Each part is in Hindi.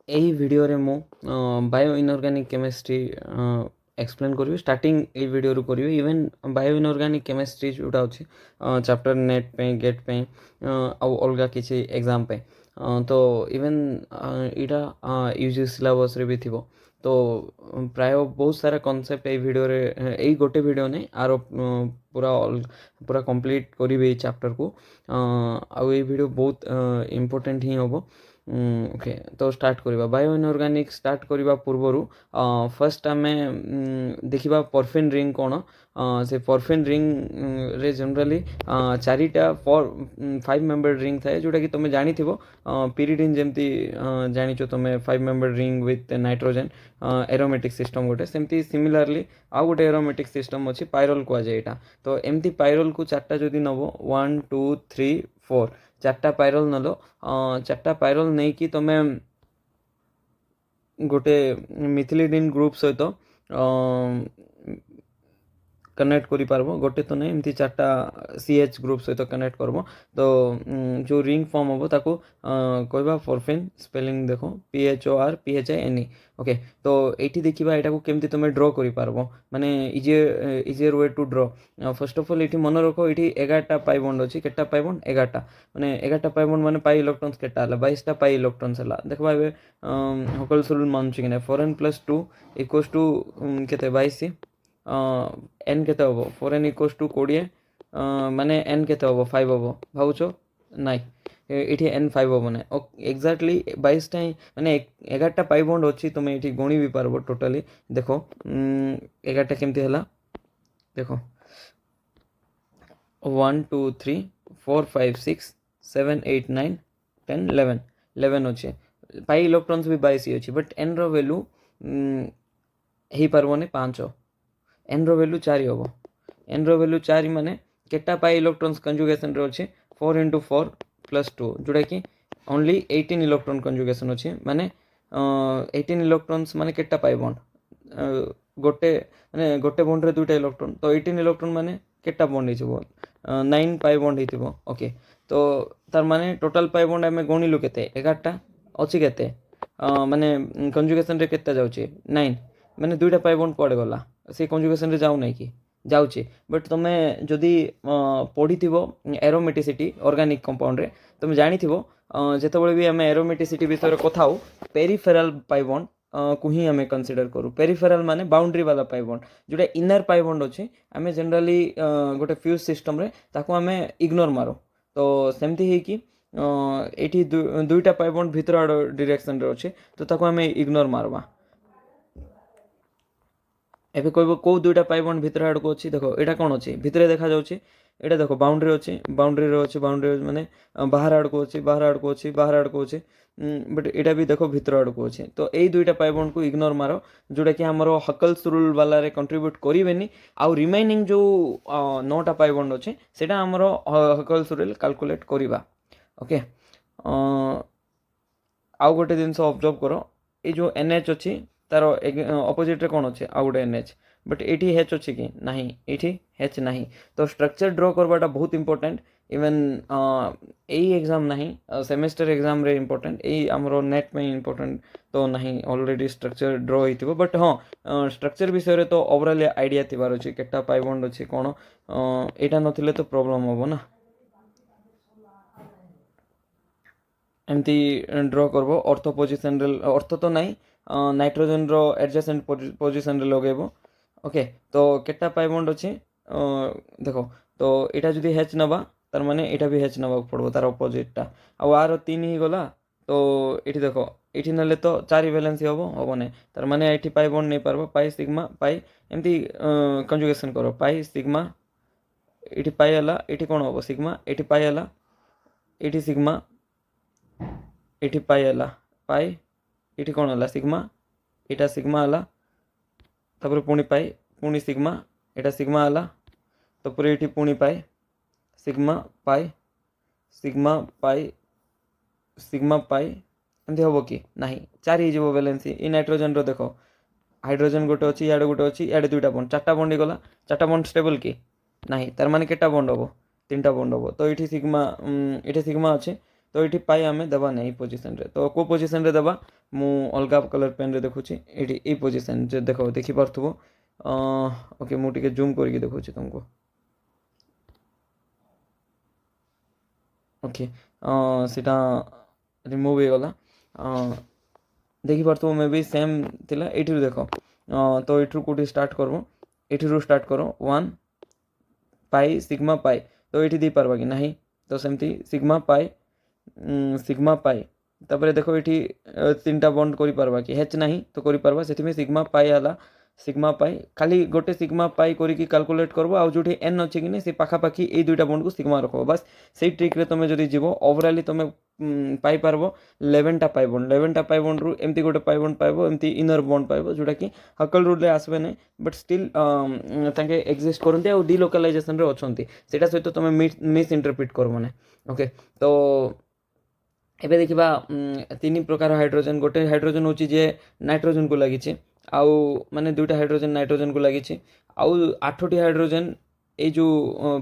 এই ভিডিওরে মু বায়ো ইনঅর্ଗାनिक केमिस्ट्री एक्सप्लेन करी स्टार्टिंग ये वीडियो करी इवेन बायो इनऑर्गेनिक केमिस्ट्री जोटा अच्छे चैप्टर नेट पे गेट पे आउ अलग किसी एग्जाम पे तो इवेन यहाँ यूजी सिलेबस रे भी थी तो प्राय बहुत सारा कॉन्सेप्ट ये वीडियो रे यही गोटे वीडियो नहीं आरो पूरा पूरा कंप्लीट करी चैप्टर को आउ ये वीडियो बहुत इम्पोर्टेंट ही हम ओके तो स्टार्ट करवा बायो इनऑर्गेनिक स्टार्ट करवा पूर्वर फर्स्ट आम देखा परफिन रिंग कौन से परफिन रिंग रे जनरली चारिटा 5 मेंबर रिंग थाए जोटा कि तुम जानी पिरिडिन जमती जानी तुम 5 member ring with nitrogen aromatic system गोटे सेमती सिमिलरली आउ गोटे एरोमेटिक सिस्टम अच्छी पायरल कहुए यहाँ तो एमती पायरल को चार्टा जदि नब 1 2 3 4 चार्टा पायरल नल चार्टा पायरल नहीं कि तुम गोटे मिथिलिडिन ग्रुप सहित कनेक्ट करि पारबो गोटे तो नहीं एमती चार्टा CH ग्रुप सहित कनेक्ट करबो तो जो रिंग फॉर्म हम ताको कहबा परफिन स्पेलिंग देखो PHORPHINE ओके तो एठी देखिबा एटा को केमती तुम ड्रॉ करि पारबो माने easier way to draw first of all एठी मन रखो एठी 11टा पाई बॉन्ड अछि केटा पाई बॉन्ड 11टा माने 11टा पाई बॉन्ड माने पाई इलेक्ट्रॉन्स केटा हला 22टा पाई इलेक्ट्रॉन्स हला देखबा एबे हकल्स रूल मानछि कि नै 4n + 2 = केते 22 एन केते हम 4n = 20 माने एन केते हम 5 हम भावुच नाई ये एन 5 हम ना एक्जाक्टली 22टा माने 11टा पाई बॉन्ड अच्छी तुम ये गणी भी पारबो टोटाली देखो 11टा केमती है देखो 1 2 3 4 5 6 7 8 9 10 11 11 अच्छे पाई इलेक्ट्रॉन्स भी 22 अच्छी बट एन रो वैल्यू हो पारबनी 5 एन रो वैल्यू 4 हम एन रो वैल्यू 4 माने केटा पाई इलेक्ट्रॉन्स कंजुगेशन रे अच्छे 4 × 4 + 2 जोटा कि ओनली 18 इलेक्ट्रॉन कंजुगेशन अच्छे माने 18 इलेक्ट्रॉन्स माने केटा पाई बॉन्ड गोटे माने गोटे बॉन्ड रे दुटा इलेक्ट्रॉन तो 18 इलेक्ट्रॉन माने केटा बॉन्ड हो 9 पाई बॉन्ड हो ओके तो तार माने टोटल पाई बॉन्ड आम गणिलु केते 11टा अच्छी केते माने कंजुगेशन रे केते जाउची 9 माने दुटा पाई बॉन्ड कुआडे गला से कंजुगेशन रे जाउ नै कि जाउची बट तुम जदि पढ़ी एरोमेटिसिटी ऑर्गेनिक कंपाउंड रे तुम जानी जितेबाला भी आम एरोमेटिसिटी विषय कथा हो पेरिफेराल पाई बॉन्ड को ही आम कंसीडर करूँ पेरिफेराल माने बाउंड्री वाला पाई बॉन्ड जोटा इनर पाई बॉन्ड अच्छे आम जनरली गोटे फ्यूज सिस्टम रे ताको आम इग्नोर मारो तो सेमती है कि ये दुईटा पाई बॉन्ड भितर आड़ डायरेक्शन रे अच्छे तो ताको आम इग्नोर मारवा एबे कहब कौ दुईटा पाई बॉन्ड भितर आड़ को अच्छी देखो यहाँ कौन अच्छी भितर देखा जाऊँगी एटा देखो बाउंड्री अच्छी बाउंड्री अच्छी बाउंड्री माने बाहर आड़ को अच्छी बाहर आड़ को अच्छी बाहर आड़ को अच्छी बट यहाँ भी देखो भितर आड़ को अच्छे तो यही दुईटा पाई बॉन्ड को इग्नोर मारो जोटा कि आमर हकल्स रूल वाला रे कंट्रीब्यूट करेनि आउ रिमेनिंग जो 9टा पाई बॉन्ड अच्छे सेटा आमर हकल्स रूल कैलकुलेट करवा ओके आउ गोटे जिनस ऑब्जर्व करो ये जो NH अच्छी तार अपोजिट रे कौन अच्छे आउ गोटे NH बट ये H अच्छे कि नहीं ये H नहीं तो स्ट्रक्चर ड्रॉ करवाटा बहुत इंपोर्टेंट इवन यही एग्जाम नहीं सेमेस्टर एग्जाम रे इंपोर्टेंट यही आमर नेट में इंपोर्टेंट तो नहीं ऑलरेडी स्ट्रक्चर ड्रॉ होइथिबो बट हाँ स्ट्रक्चर विषय रे तो ओवरऑल आइडिया थिबार अछि केटा पाई बॉन्ड अछि कोन एटा नथिले तो प्रॉब्लम होबो ना एमती ड्रॉ करबो ऑर्थो पोजिशन रे ऑर्थो तो नहीं नाइट्रोजन रो एडजेसेंट पोजिशन रे लगेबो ओके तो केटा पाई बॉन्ड अच्छे देखो तो यहाँ जदि H नवा तार माने यहाँ भी H नवा पड़ो तार अपोजिटा आर 3 ही गला तो ये देखो ये ना तो 4 वैलेंसी हम ना तार माने ये पाई बॉन्ड नहीं पारबो पाई सिग्मा पाई एमती कंजुगेशन करो पाई सिग्मा ये पाई है ये कौन हम सिग्मा ये पाई है ये सिग्मा ये पाई है पाई ये कौन है सिग्मा यहाँ सिग्मा है तापर पुणी पाई पुणी सिग्मा यहाँ सिग्मा है तापर ये पुणी pi sigma pi sigma pi sigma pi एमती हम कि नहीं 4 हो वैलेंसी ये नाइट्रोजन रो देखो हाइड्रोजन गोटे अच्छी इे गोटे अच्छी इे दुईटा बॉन्ड 4टा बॉन्ड गला 4टा बॉन्ड स्टेबल कि नहीं तार माने केटा बॉन्ड हम 3टा बॉन्ड हम तो ये सिग्मा अच्छे तो ये पाई आम देवा नहीं पोजिशन रे तो को पोजिशन रे देवा मु अलग कलर पेन रे देखुची एटी ए पोजीशन जे देखो देखि पारथबो ओके मु टिके जूम करके देखुची तुमको ओके सेटा रिमूव हो गला देखि पारथबो मे भी सेम थिला एठी देखो तो एठू कोठी स्टार्ट करबो एठी स्टार्ट करो 1 पाई सिग्मा पाई तो ये दे पार्बा कि नहीं तो सेमती सिग्मा पाई तापर देखो ये 3टा बॉन्ड करि पार्बा कि हेच नहीं तो करि पार्बा सेति सिग्मा पाई हला सिग्मा पाई खाली गोटे सिग्मा पाई करिकी कैलकुलेट करबो आ जोठी एन अछि कि नै से पाखा पाखी ए दुईटा बॉन्ड को सिग्मा रखो बस सेही ट्रिक रे तमे जदी जीवो ओवरऑली तमे पाई पारबो 11टा पाई बॉन्ड रु एमती गोटे पाई बॉन्ड पाइबो एमती इनर बॉन्ड पाइबो जोटा कि हकल रूल रे आसबे नै बट स्टिल ताके एक्जिस्ट करनते आ डिलोकलाइजेशन रे अछंती सेटा सहित तमे मिस इंटरप्रेट करबो नै ओके तो एबे देखिबा तीन प्रकार हाइड्रोजन गोटे हाइड्रोजन होची जे नाइट्रोजन को लागिछि आउ माने दुईटा हाइड्रोजन नाइट्रोजन को लागिछि आउ 8टी हाइड्रोजन ए जो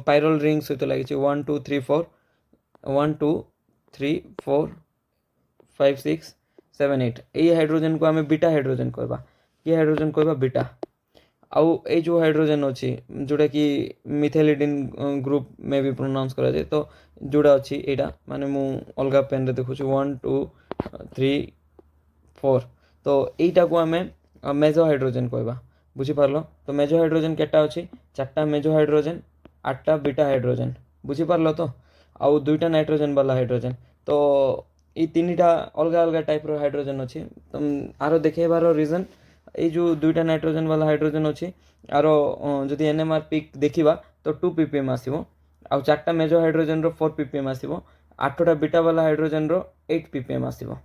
पायरल रिंग सहित लागिछि 1 2 3 4 1 2 3 4 5 6 7 8 ए हाइड्रोजन को हमें बीटा हाइड्रोजन कहबा ये हाइड्रोजन कहबा बीटा आउ ए जो हाइड्रोजन अच्छी जोटा कि मिथाइलिडिन ग्रुप में भी प्रोनाउंस करा जाए तो जोड़ा अच्छी एटा माने मु अलग पेन रे देखुछु 1 2 3 4 तो एटा को हमें मेजो हाइड्रोजन कहबा बुझी पारलो तो मेजो हाइड्रोजन केटा अच्छी 4टा मेजो हाइड्रोजन 8टा बीटा हाइड्रोजन बुझी पारलो तो आउ 2टा नाइट्रोजन वाला हाइड्रोजन तो ये 3टा अलग अलग टाइप रो हाइड्रोजन अच्छी तो आरो देखेबार रीजन ये जो 2टा नाइट्रोजन वाला हाइड्रोजन अच्छी आर जदि एनएमआर पिक देखा तो 2 ppm आसो आ 4टा मेजो हाइड्रोजन रो 4 ppm आसो 8टा बीटा वाला हाइड्रोजन रो 8 ppm आसो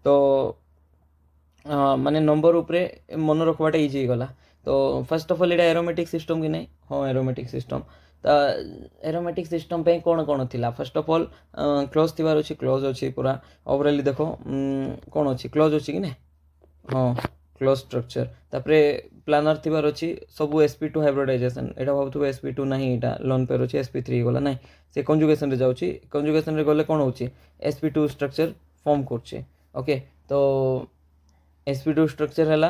तो माने नंबर उपरे मन रखवाटा इजी गला तो first of all Etah aromatic system कि नहीं हाँ एरोमेटिक सिस्टम तो एरोमेटिक सिस्टम पे कौन कौन थिला फर्स्ट ऑफ ऑल क्लोज थिबार अछि क्लोज अछि पूरा ओवरऑली देखो कौन अछि क्लोज अछि कि नहीं हाँ क्लोज स्ट्रक्चर तापरे प्लानर थिबार अछि सब sp2 हाइब्रिडाइजेशन एटा भाबथु sp2 नहीं एटा लोन पेर अछि sp3 गला नहीं से कंजुगेशन रे जाउछि कंजुगेशन रे गले कोन होछि sp2 स्ट्रक्चर फॉर्म करछि ओके तो sp2 स्ट्रक्चर हला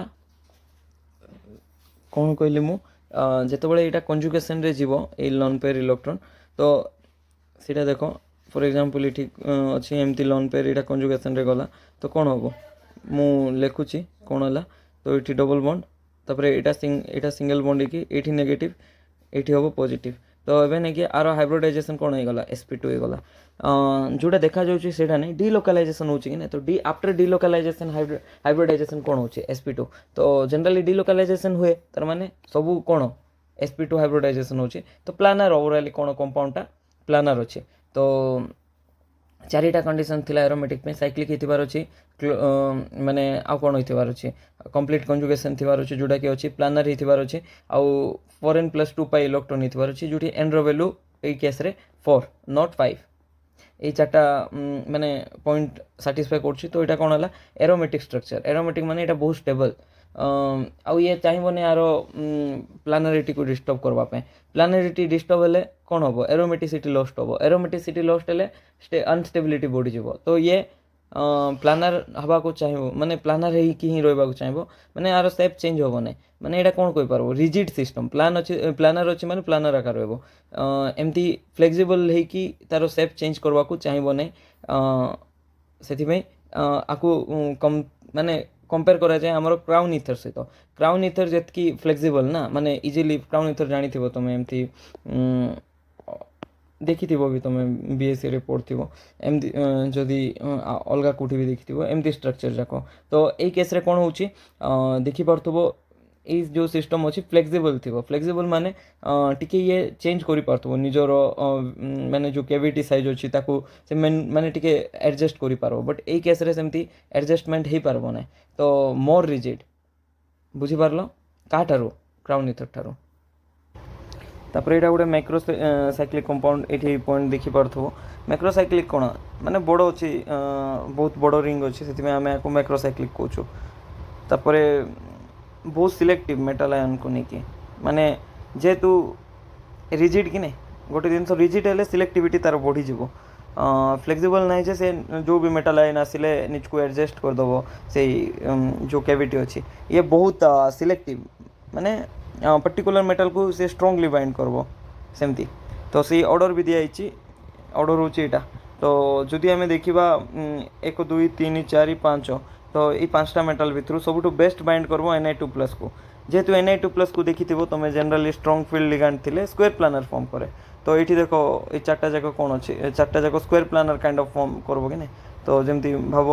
कौन कहली मु जेतबेले एटा कंजुगेशन रे जीवो ए लोन पेयर इलेक्ट्रॉन तो सीटा देखो फॉर एग्जांपल ये ठीक अछि एमती लोन पेयर एटा कंजुगेशन रे गला तो कौन होबो मु लेखुची कौन हला तो ये डबल बॉन्ड तापर एटा सिंगल बॉन्ड की एठी नेगेटिव एठी होबो पॉजिटिव तो एबे नै कि आर हाइब्रिडाइजेशन कौन हो गला sp2 हो गला जोटा देखा जाउची सेटा नै डिलोकलाइजेशन होची कि नै तो डी आफ्टर डिलोकलाइजेशन हाइब्रिडाइजेशन कौन होची sp2 तो जनरली डिलोकलाइजेशन हुए तार माने सब कौन sp2 हाइब्रिडाइजेशन होची तो प्लानर ओवरऑली कौन कंपाउंड टा प्लानर होची तो चारिटा कंडीशन थिला एरोमेटिक में साइक्लिक हिथिबार अछि माने आ कोन हिथिबार अछि कंप्लीट कंजुगेशन थिबार अछि जोटा कि अछि प्लानर हिथिबार अछि आ 4n+2 पाई इलेक्ट्रॉन हिथिबार अछि जोटी n रो वैल्यू ए केस रे 4 नॉट 5 ए चारटा माने पॉइंट सैटिस्फाई करछि तो एटा कोन हला एरोमेटिक स्ट्रक्चर एरोमेटिक माने एटा बहुत स्टेबल आ ये चाहिबोने आरो प्लानरिटी को डिस्टर्ब करबा पे प्लानरिटी डिस्टर्ब हेले कौन हम एरोमेटिसिटी लॉस्ट हम एरोमेटिसिटी लॉस्ट हेले अनस्टेबिलिटी बढ़ी जीवो तो ये प्लानर हवा को चाहिए माने प्लानर है कि ही रहा चाहिए माने आरो शेप चेंज होबो नै माने एटा कोन कोइ पारबो रिजिड सिस्टम प्लानर अछि माने प्लानर आकार रहबो एमती फ्लेक्सिबल है कि तारो शेप चेंज करबा को चाहिबो नै सेथि में आकु कम माने कंपेयर करा जाए हमरो क्राउन इथर सहित क्राउन इथर जेतकी फ्लेक्सिबल ना माने इजीली क्राउन इथर जानी थिबो तमे एमती देखी थी भी तुम बीएससी रे पढ़ो एमती जदि अलग कौटी भी देखी थी एमती स्ट्रक्चर जाक तो यही केस रे कौन होची देखी पार्थबो ये जो सिस्टम अच्छी फ्लेक्सिबल थी फ्लेक्सिबल माने टिके ये चेंज करि पार्थबो निजर माने जो कैविटी साइज अच्छी ताकू से माने टिके एडजस्ट करि पारबो बट ए केस रे सेमती एडजस्टमेंट हे पारबो नै तो मोर रिजिड बुझी पारलो काठारो क्राउन इथर ठारो तापर एटा गोटे मैक्रोसाइक्लिक कंपाउंड एठी पॉइंट देखि पारथबो मैक्रोसाइक्लिक कोन माने बड़ अछि बहुत बड़ रिंग अछि सेति में हमें को मैक्रोसाइक्लिक कहूछु तापर बहुत सिलेक्टिव मेटल आयन को नेकी माने जेतु रिजिड कि नै गोटे दिन तो रिजिड हेले सिलेक्टिविटी तार बढ़ी जीवो फ्लेक्सिबल नहीं जे से जो भी मेटल आइन आसिले निजको एडजस्ट करदेव से जो कैविटी अच्छी ये बहुत सिलेक्टिव माने पर्टिकुलर मेटल को से स्ट्रांगली बाइंड करबो सेमती तो से ऑर्डर भी दिखाई ऑर्डर होची एटा तो जदि आम देखा 1 2 3 4 5 तो ये 5टा मेटल भितर सब बेस्ट बाइंड करबो Ni2+ को जेहेतु Ni2+ को देखी तुम जनरली स्ट्रंग फील्ड लिगांड थिले स्क्वायर प्लानर फॉर्म करे तो ये देखो ये 4टा जाक कौन अच्छी 4टा जाक square planar kind of form करबो कि नहीं तो जमती भाव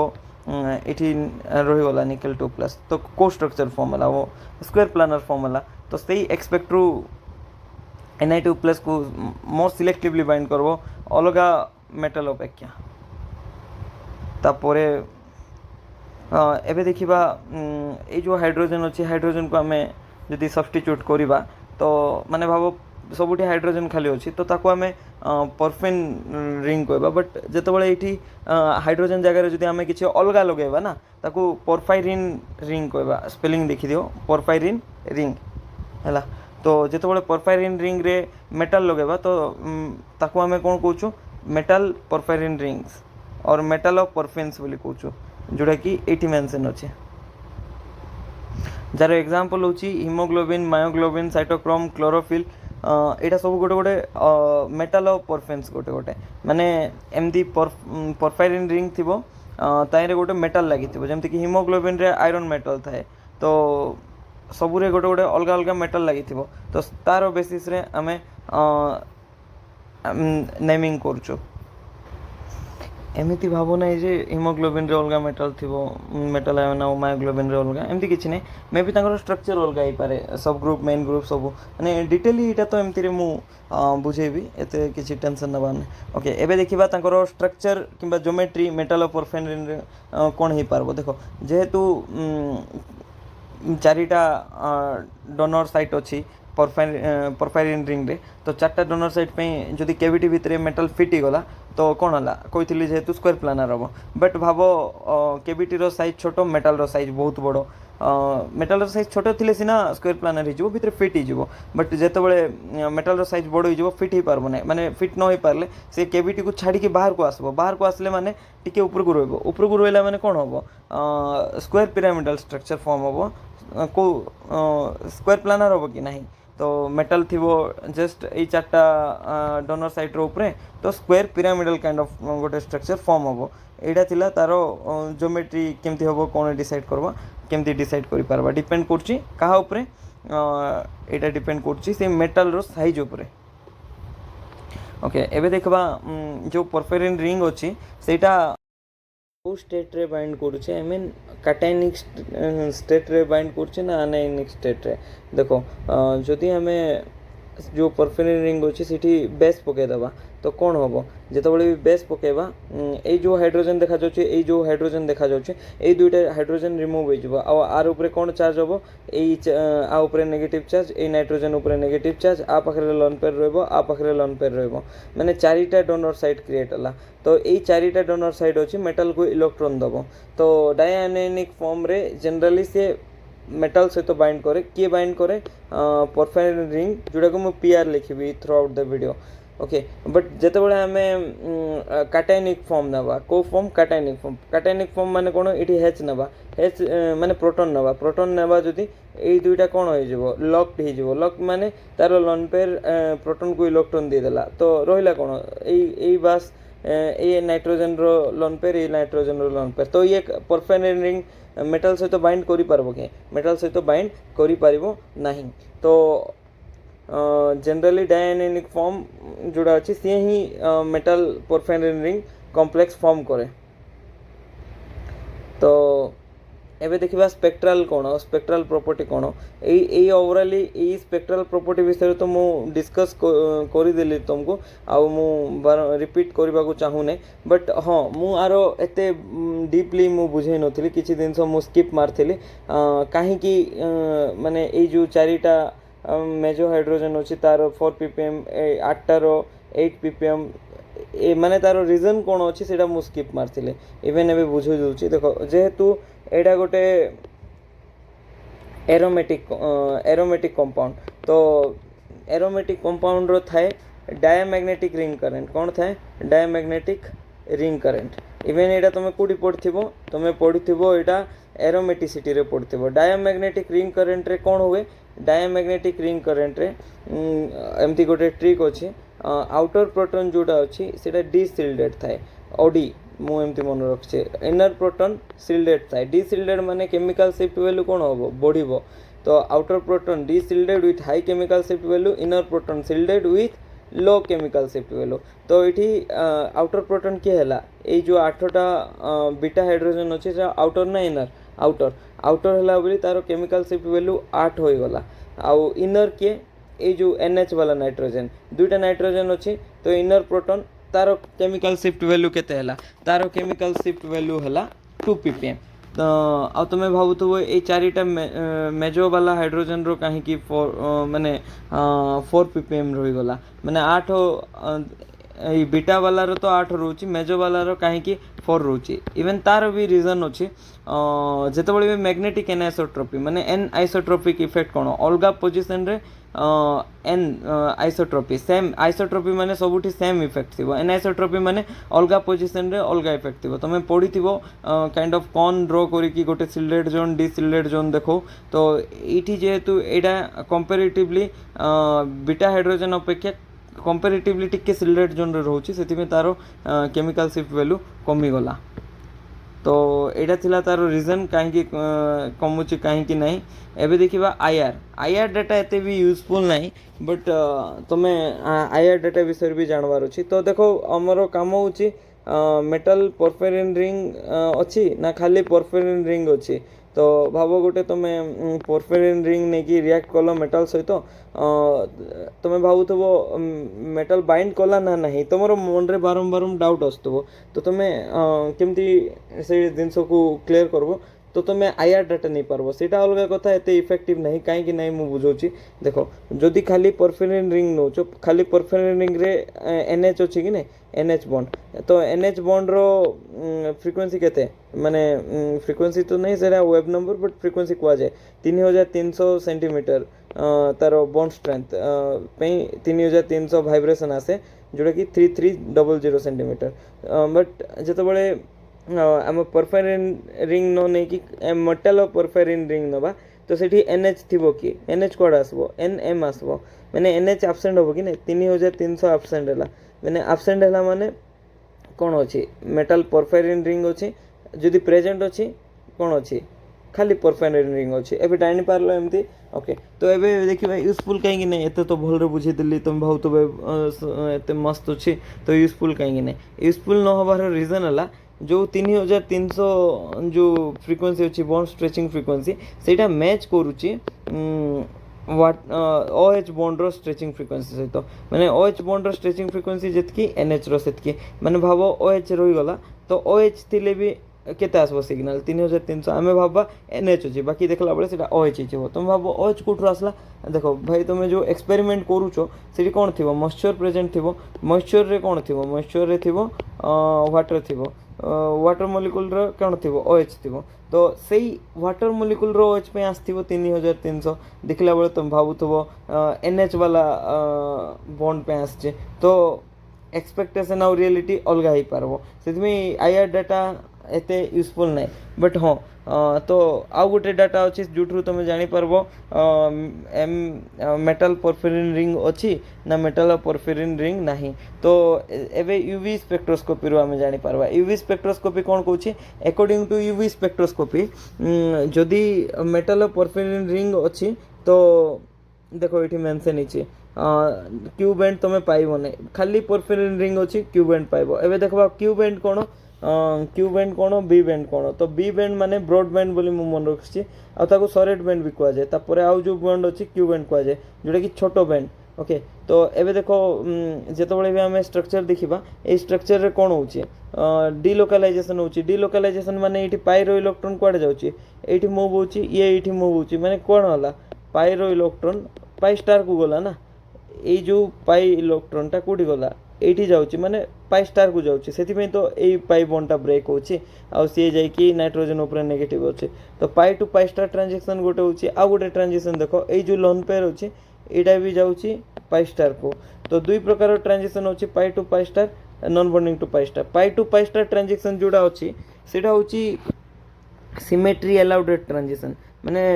ये रहीगला निकेल 2+ तो को स्ट्रक्चर फॉर्म है वो स्क्वायर प्लानर फॉर्म है तो से एक्सपेक्ट रू Ni2+ को मोर सिलेक्टिवली बाइंड करबो अलग मेटल अपेक्षा तापर एबे देखिबा ये जो हाइड्रोजन अच्छी हाइड्रोजन को आम जदि सब्स्टिट्यूट करवा तो माने भाव सबुठी हाइड्रोजन खाली अच्छी तो ताको आम परफिन रिंग कहबा बट जितेबाला ये हाइड्रोजन जगह जदि आम किसी अलग लगेबा ना ताको परफायरिन रिंग कहबा स्पेलिंग देखी दियो परफायरिन रिंग है तो जितेबाला परफायरिन रिंग रे मेटल लगेबा तो ताको आम कौन कहूँ मेटल परफायरिन रिंग्स और मेटल ऑफ परफिन्स बोली कहूँ जोटा कि ये मेंशन अच्छे जार एग्जांपल होची हिमोग्लोबिन मायोग्लोबिन साइटोक्रोम क्लोरोफिल यहाँ सब गोटे गोटे मेटल ऑफ परफिन्स गोटे गोटे माने एमती परफायरिन रिंग थी ताइरे गोटे मेटल लगी जमती कि हिमोग्लोबिन रे आयरन मेटल थाए तो सबुरे गोटे गोटे अलग अलग मेटल लगी तो तार बेसिस रे आमे नेमिंग करूँ एमती भाव ना जे हिमोग्लोबिन रे अलग मेटल थी मेटल आयन और मायोग्लोबिन रे अलग एमती किसी नहीं मे भी तांकर स्ट्रक्चर अलग हो पारे सब ग्रुप मेन ग्रुप सब माने डिटेली यहाँ तो एमती मु बुझेबी एते किसी टेंशन नबार नहीं ओके एबे देखिबा तांकर स्ट्रक्चर किंबा ज्योमेट्री मेटल ऑफ परफायरिन रे कोन ही पारबो देखो जेहेतु 4टा डोनर साइट अच्छी परफायरिन रिंग रे तो 4टा डोनर साइट पे जदि कैविटी भितर मेटल फिटी गला तो कौन है कही जेहेतु स्क्वायर प्लानर हम बट भाव कैविटी साइज छोट मेटल साइज बहुत बड़ मेटल साइज छोट थी सीना स्क्वायर प्लानर हो भितर फिट हो बट जिते मेटल साइज बड़ हो फिट हो पार ना माने फिट न हो पारे से कैविटी को छाड़ी बाहर को आसब बाहर को आसले माने टिके ऊपर को रहा ऊपर को रहा माने कौन हम स्क्वायर पिरामिडल स्ट्रक्चर फॉर्म हम को स्क्वायर प्लानर हम कि नहीं तो मेटल थी जस्ट ये 4टा डोनर साइट रे तो स्क्वायर पिरामिडल काइंड ऑफ गोटे स्ट्रक्चर फॉर्म हम यहाँ थिला तार ज्योमेट्री केमती हम कौन डिसाइड करवा केमती डिसाइड कर पारबा डिपेंड करछि कहा उपरे एटा डिपेंड करछि से मेटल रो साइज उपरे ओके एबे देखबा जो परफायरिन रिंग अछि सेटा स्टेट रे बाइंड करुचे आई मीन काटायनिक स्टेट रे बाइंड करुचे ना आनायनिक स्टेट रे देखो जदि हमें जो परफायरिन रिंग अच्छी सीठी बेस पकईदेवा तो कौन हम जितेबाला भी बेस पकईवा ये जो हाइड्रोजन देखा जाउछे ये जो हाइड्रोजन देखा जाउछे ये दुईटा हाइड्रोजन रिमूव हो आर उपरे कौन चार्ज हम आ उपरे नेगेटिव चार्ज ये नाइट्रोजन उपरे नेगेटिव चार्ज आ पाखरे लोन पेयर रहिबो आ पाखरे लोन पेयर रहिबो माने 4टा डोनर साइड क्रिएट होला तो ये 4टा डोनर साइड अच्छी मेटल को इलेक्ट्रॉन दबो तो डायनामिक फॉर्म रे जनरली से मेटल सहित बाइंड करे किए बाइंड करे परफायरिन रिंग जोटा को PR लिखी throughout the video okay but जितेबाला आम काटायनिक फॉर्म नवा को फॉर्म काटायनिक फॉर्म माने कौन ये H नवा H माने प्रोटोन नवा जदि ये दुईटा कौन हो लक्ड हो लक माने तार लोन पेयर प्रोटोन को इलेक्ट्रॉन देदेला तो रहा कौन यही बास ये नाइट्रोजन रो लोन पेयर ये नाइट्रोजन रो लोन पेयर तो ये परफायरिन रिंग मेटल सहित बाइंड करि पारबो कि मेटल सहित बाइंड करि पारिबो नाही तो जनरली डायनामिक फॉर्म जोड़ा अच्छी सी ही मेटल परफायरिन रिंग कॉम्प्लेक्स फॉर्म करे तो एबे देखिबा स्पेक्ट्रल कौन स्पेक्ट्रल प्रॉपर्टी कौन यही ओवराली यही स्पेक्ट्रल प्रॉपर्टी विषय तो मु डिस्कस करदेली तुमको आउ मु रिपीट करने को चाहूने बट हाँ मु आर एते डीपली मु बुझे नथिली किछि दिन मु स्किप मारथिली कहीं माने ये जो 4टा मेजो हाइड्रोजन अच्छी तार 4 ppm 8टार 8 ppm ए माने तार रीजन कौन अच्छी से मु स्किप मारथिले इवेन एबे बुझे दूची देखो जेहेतु एडा गोटे एरोमेटिक कंपाउंड तो एरोमेटिक कंपाउंड रो थाए डायमैग्नेटिक रिंग करेंट कौन थाए डायमैग्नेटिक रिंग करेंट इवेन एटा तुम कौटी पढ़िथिबो तुम पढ़िथिबो एटा एरोमेटिसिटी रे पढ़िथिबो डायमैग्नेटिक रिंग करेंट रे कौन हुए डायमैग्नेटिक रिंग करेंट रे एमती गोटे ट्रिक अछि आउटर प्रोटॉन जोटा अछि सेटा डिसिल्डेड थाए ओडी मु एमती मन रखछे इनर प्रोटॉन सिल्डेड थाए डिसिल्डेड माने केमिकल शिफ्ट वैल्यू कौन होबो बढ़िबो तो outer proton deshielded with high chemical shift value inner proton shielded with low chemical shift value तो ये आउटर प्रोटॉन किए है ये जो 8टा बीटा हाइड्रोजन अच्छे आउटर ना इनर आउटर आउटर है बोली तार केमिकल शिफ्ट वैल्यू 8 हो गला आउ इनर किए ये जो NH वाला नाइट्रोजन दुईटा नाइट्रोजन अच्छी तो इनर प्रोटॉन तार केमिकल शिफ्ट वैल्यू केते हला तार केमिकल शिफ्ट वैल्यू हला 2 ppm तो आ तुम भावुव ये 4टा मेजो वाला हाइड्रोजन रो कहीं 4 माने 4 ppm रहीगला माने 8 बीटा वाला रो तो 8 रोची मेजो वाला रो कहीं 4 रोची इवन तार भी रीजन अच्छी जिते भी मैग्नेटिक एनआइसोट्रोपी माने एन आइसोट्रोपिक इफेक्ट कौन अलग पोजिशन रे एन आइसोट्रोपी सेम आइसोट्रोपी माने सबुठी सेम इफेक्ट थी एन आइसोट्रोपी माने अलग पोजिशन रे अलग इफेक्ट थी तुम पढ़ी काइंड ऑफ कॉन ड्र करी गोटे सिल्डेड जोन डिसिल्डेड जोन देखो तो ये जेहेतु यहाँ कंपेरेटिवली बीटा हाइड्रोजन अपेक्षा कंपेरेटिवली टिके सिल्डेड जोन रे रोची से तार केमिकल शिफ्ट वैल्यू कमीगला तो यहाँ थिला तार रीजन कहीं कमुची कहीं ना एवं देखा आईआर डाटा एते भी यूजफुल नहीं बट तुम्हें आईआर डाटा विषय भी जानवर अच्छी तो देखो आमर काम हो मेटल परफेरिन रिंग अच्छी ना खाली परफेरिन रिंग अच्छी तो भाव गोटे तुम्हें परफेरिन रिंग नहीं कि रिएक्ट कल मेटल सहित तुम्हें भावुव मेटल बाइंड कला ना नहीं तुम मन रे बारंबार डाउट आसुव तो तुम्हें केमती से जिनस को क्लीयर करबो तो तुम्हें आईआर डाटा नहीं पार्ब से अलग कथा एत इफेक्टिव नहीं कहीं ना मुझे बुझाऊँ देख जदि खाली परफेरिन रिंग नौ खाली परफेरिन रिंग रे NH अच्छी कि नहीं NH बॉन्ड तो NH बॉन्ड रो फ्रिक्वेंसी केते माने फ्रिक्वेंसी तो नहीं सेटा वेब नंबर बट फ्रिक्वेंसी कह जाए 3300 सेंटीमीटर तार बॉन्ड स्ट्रेंथ 3300 वाइब्रेशन आसे जोटा कि 3300 सेंटीमीटर बट जिते आम परफेरिन रिंग न नहीं कि मेटल परफेरिन रिंग नवा तो सेठी NH थी कि NH कौन आसब NM आसब मैंने NH आबसेंट हम कि नहीं 3300 आबसेंट है मैंने आबसेंट है माने कौन अच्छी मेटल परफेरिन रिंग अच्छी जदि प्रेजेंट अच्छी कौन अच्छी खाली परफेरिन रिंग अच्छी एवं जानी पार्ल एमती ओके तो ये देखा यूजफुल कहीं नहीं एत तो भल बुझेदी तुम बहुत एत मस्त अच्छी तो यूजफुल कहीं नहीं यूजफुल न होबार रीजन है जो 3300 जो फ्रिक्वेंसी अच्छी बॉन्ड स्ट्रेचिंग फ्रिक्वेंसी सेटा मैच करुच्ची OH बॉन्ड रो स्ट्रेचिंग फ्रिक्वेंसी सहित मैंने OH बॉन्ड रो स्ट्रेचिंग फ्रिक्वेंसी जितकी NH रो सेतकी मैंने भाव OH रहीगला तो OH थिले भी केते आसबो सिग्नल 3300 आमे भाबा NH अछि बाकी देखला बेले सेटा OH हिचबो तुम भाबो OH कोठु आसला देखो भाई तुम जो एक्सपेरिमेंट करूछो सेठी कोन थिबो मॉइस्चर प्रेजेंट थिबो मॉइस्चर रे कोन थिबो मॉइस्चर रे थिबो वाटर थिबो वाटर मॉलिक्यूल रो कोन थिबो OH थिबो तो सेई वाटर मॉलिक्यूल रो OH पे आसथिबो 3300 देखला बेले तुम भाबुथबो NH वाला बॉन्ड पे आसचे तो एक्सपेक्टेशन और रियलिटी अलग ही पारबो से आईआर डाटा एते यूजफुल नहीं बट हाँ तो आउ गोटे डाटा अच्छी जो तुम जापर मेटल परफेरिन रिंग अच्छी ना मेटल परफेरिन रिंग नहीं तो एवे यूवी स्पेक्ट्रोस्कोपी रो आम जापर यूवी स्पेक्ट्रोस्कोपी कौन कौन अकॉर्डिंग टू यूवी स्पेक्ट्रोस्कोपी जदि मेटल परफेरिन रिंग अच्छी तो देखो ये मेंशन है क्यू बैंड तुम पाइबन खाली परफेरिन रिंग अच्छी क्यू बैंड पाइब एवं देखा क्यू बैंड कौन क्यू बैंड कौन बी बैंड कौन तो बी बैंड माने ब्रॉड बैंड बोली मु मन रखी आउ सरेट बैंड भी कहुए तापर आउ जो बैंड अच्छी क्यू बैंड कहुए जोटा कि छोट बैंड ओके तो एबे देखो जितेबाला भी आम स्ट्रक्चर देखा ये स्ट्रक्चर रे कौन हो डिलोकालाइजेशन हो डिलोकालाइजेशन माने ये पाइरो इलेक्ट्रॉन कुआडे जाउची ये मूव हो ये मूव हो माने कौन है पाइरो इलेक्ट्रॉन पाई स्टार को गला ना ये जो पाई इलेक्ट्रॉन टा कौटी गला ये जाऊँगी माने पाई स्टार को जाऊँगी से तो यही पाई बॉन्डटा ब्रेक होची आउ सी जाकि नाइट्रोजन उपर नेगेटिव अच्छे तो पाई टू पाई स्टार ट्रांजेक्शन गोटे होची आ गोटे ट्रांजेक्शन देखो ये जो लोन पेयर अच्छे यहाँ भी जाऊँगी पाई स्टार को तो दुई प्रकार ट्रांजेक्शन होची pi to pi star non bonding to pi star transition जोड़ा अच्छी सेटा होची सिमेट्री अलाउड ट्रांजेक्शन माने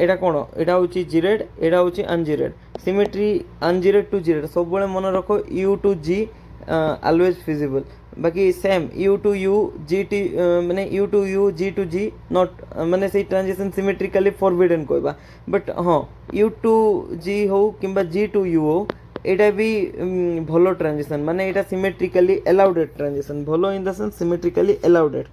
एटा कोन एटा होची जीरेड एटा होची ungerade symmetry ungerade to gerade सब बळे मन रखो u to g always feasible बाकी same u to u g t माने u to u g to g not माने से ट्रांजेक्शन सिमेट्रिकली फॉरबिडन कहबा बट हाँ यू टू जी हो किंबा जी टू यू हो एटा भी भलो ट्रांजेक्शन माने एटा सिमेट्रिकली अलाउड ट्रांजेक्शन भलो in the sense symmetrically allowed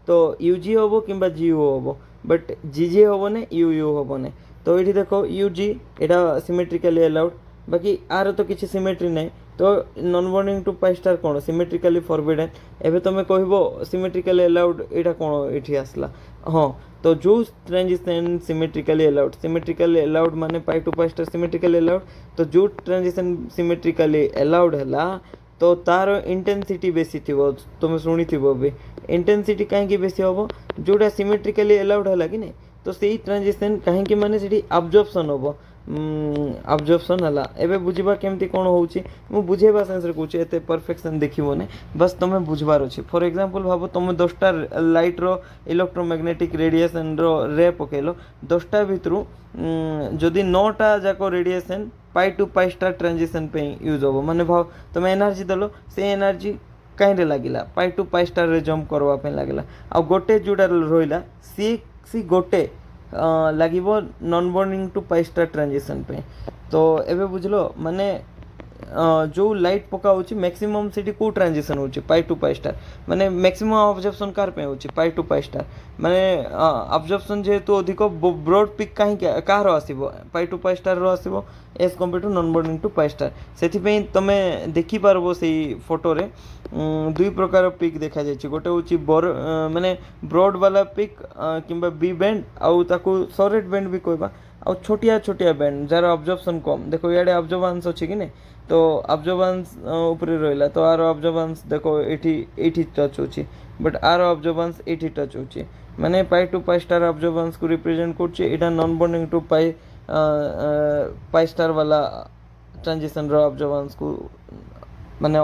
तो यू जी हम कि जी यू हम बट जी जी हम ने यू यू हम ने तो ये देख यू जी यहाँ सिमेट्रिकली अलाउड बाकी आर तो किसी सिमेट्री ना तो non bonding to pi star कौन सिमेट्रिकली फॉरबिडन एवं तुम कह सिमेट्रिकली अलाउड यहाँ कौन ये आसला हाँ तो जो ट्रांजेक्शन सिमेट्रिकली अलाउड माने pi to pi star symmetrically allowed तो जो ट्रांजेक्शन सिमेट्रिकली अलाउड है तो तार इंटेंसिटी बेसी थी तुम शुणी थी भी इंटेंसिटी कहीं बेसी हम जोटा सिमेट्रिकली अलाउड है कि नहीं तो सही ट्रांजेक्शन कहीं माने से अब्जॉर्प्शन हम अब्जॉर्प्शन है एवं बुझा केमती कौन हो बुझेबा सेंस कहूँ एत परफेक्शन देखने बस तुम बुझबार अच्छे फॉर एग्जांपल भाव तुम 10टा लाइट रो इलेक्ट्रोमैग्नेटिक रेडिएशन रो रे पकेल 10टा भितर जदि 9टा जाक radiation pi to pi star transition पे यूज हम माने भाव तुम एनर्जी देल से एनर्जी कहीं लगिला पाई टू पाई स्टार रे जंप करवाई लगिला आ गोटे जोटा रहा सी गोटे लगे non bonding to pi star transition पे तो एबे बुझलो माने जो लाइट पका होची मैक्सिमम सिटी को ट्रांजेक्शन होची पाई टू पाई स्टार माने मैक्सिमम ऑब्जर्वेशन कार पे होची पाई टू पाई स्टार माने ऑब्जर्वेशन जेहेतु अधिक ब्रॉड पिक कहीं कार आसीबो पाई टू पाई स्टार रो आसीबो as compare to non bonding to pi star सेथिपई तमे देखि पारबो सेही फोटो रे दुई प्रकार पिक देखा जायछि गोटे होची माने ब्रॉड वाला पिक किंबा बी बैंड आउ ताकू सॉलिड बैंड भी कहबा आ छोटिया छोटिया बैंड जार ऑब्जर्वेशन कम देखो याडे ऑब्जर्वेंस अछि कि नै तो ऑब्जर्वेंस ऊपर रहिला तो आर ऑब्जर्वेंस देखो एठी टच होछि बट आर ऑब्जर्वेंस एठी टच होछि माने pi to pi star observance को रिप्रेजेंट करछि एटा non bonding to pi pi star वाला ट्रांजेक्शन रो ऑब्जर्वेंस को माने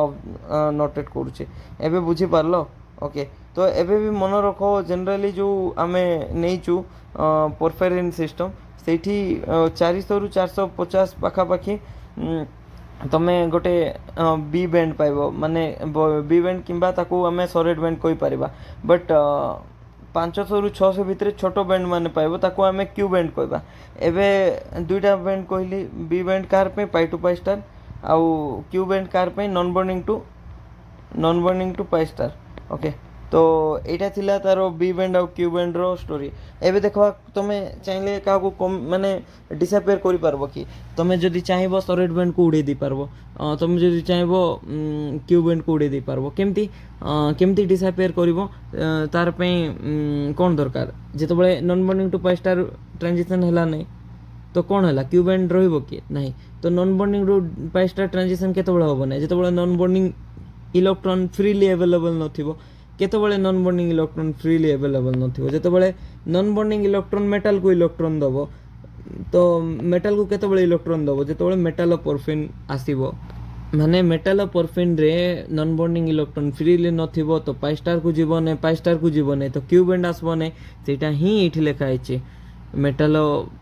नोटेट करुचे एबे बुझी पारलो ओके तो एबे भी मन रखो जनरली जो आमे नहींचु पोरफेरिन सिस्टम सेठी 400 रु 450 पाखापाखि तमे गोटे बी बैंड पाइबो माने बी बैंड किंबा ताकू आमे सॉलिड बैंड कहि परिबा बट 500 रु 600 भितर छोट बैंड माने पाइबो ताकू आमे क्यू बैंड कहबा एबे दुईटा बैंड कहली बी बैंड कार पे पाई टू पाई स्टार आउ क्यू बैंड कार पे non bonding to pi star okay तो यहाँ थिला तार बी बैंड आउ क्यू बैंड रो स्टोरी एबे देखवा तुम चाहिए क्या कम माने डिसअपियर करि पारबो कि तुम जदि चाहिबो सॉलिड बैंड को उड़े दी पारबो तुम जदि चाहिबो क्यू बैंड को उड़े दी पारबो केमती डिसअपियर करिवो तार पे कोन दरकार जेते बळे non bonding to pi star transition हैला नै तो कौन है क्यू बैंड रहिबो कि नहीं तो non bonding to pi star transition केतबळे होबो नै जेते non bonding electron freely available नथिबो केतबळे non bonding electron freely available नथिबो जेतबळे नॉन बॉन्डिंग इलेक्ट्रॉन मेटल को इलेक्ट्रॉन दबो तो मेटल को केतबळे इलेक्ट्रॉन दबो जेतबळे मेटल पोरफिन आसीबो माने मेटल पोरफिन रे नॉन बॉन्डिंग इलेक्ट्रॉन फ्रीली नथिबो तो पाई स्टार को जीवो नै पाई स्टार को जीवो नै तो क्यू बैंड आसबो नै सेटा ही इठी लेखा आइचे मेटल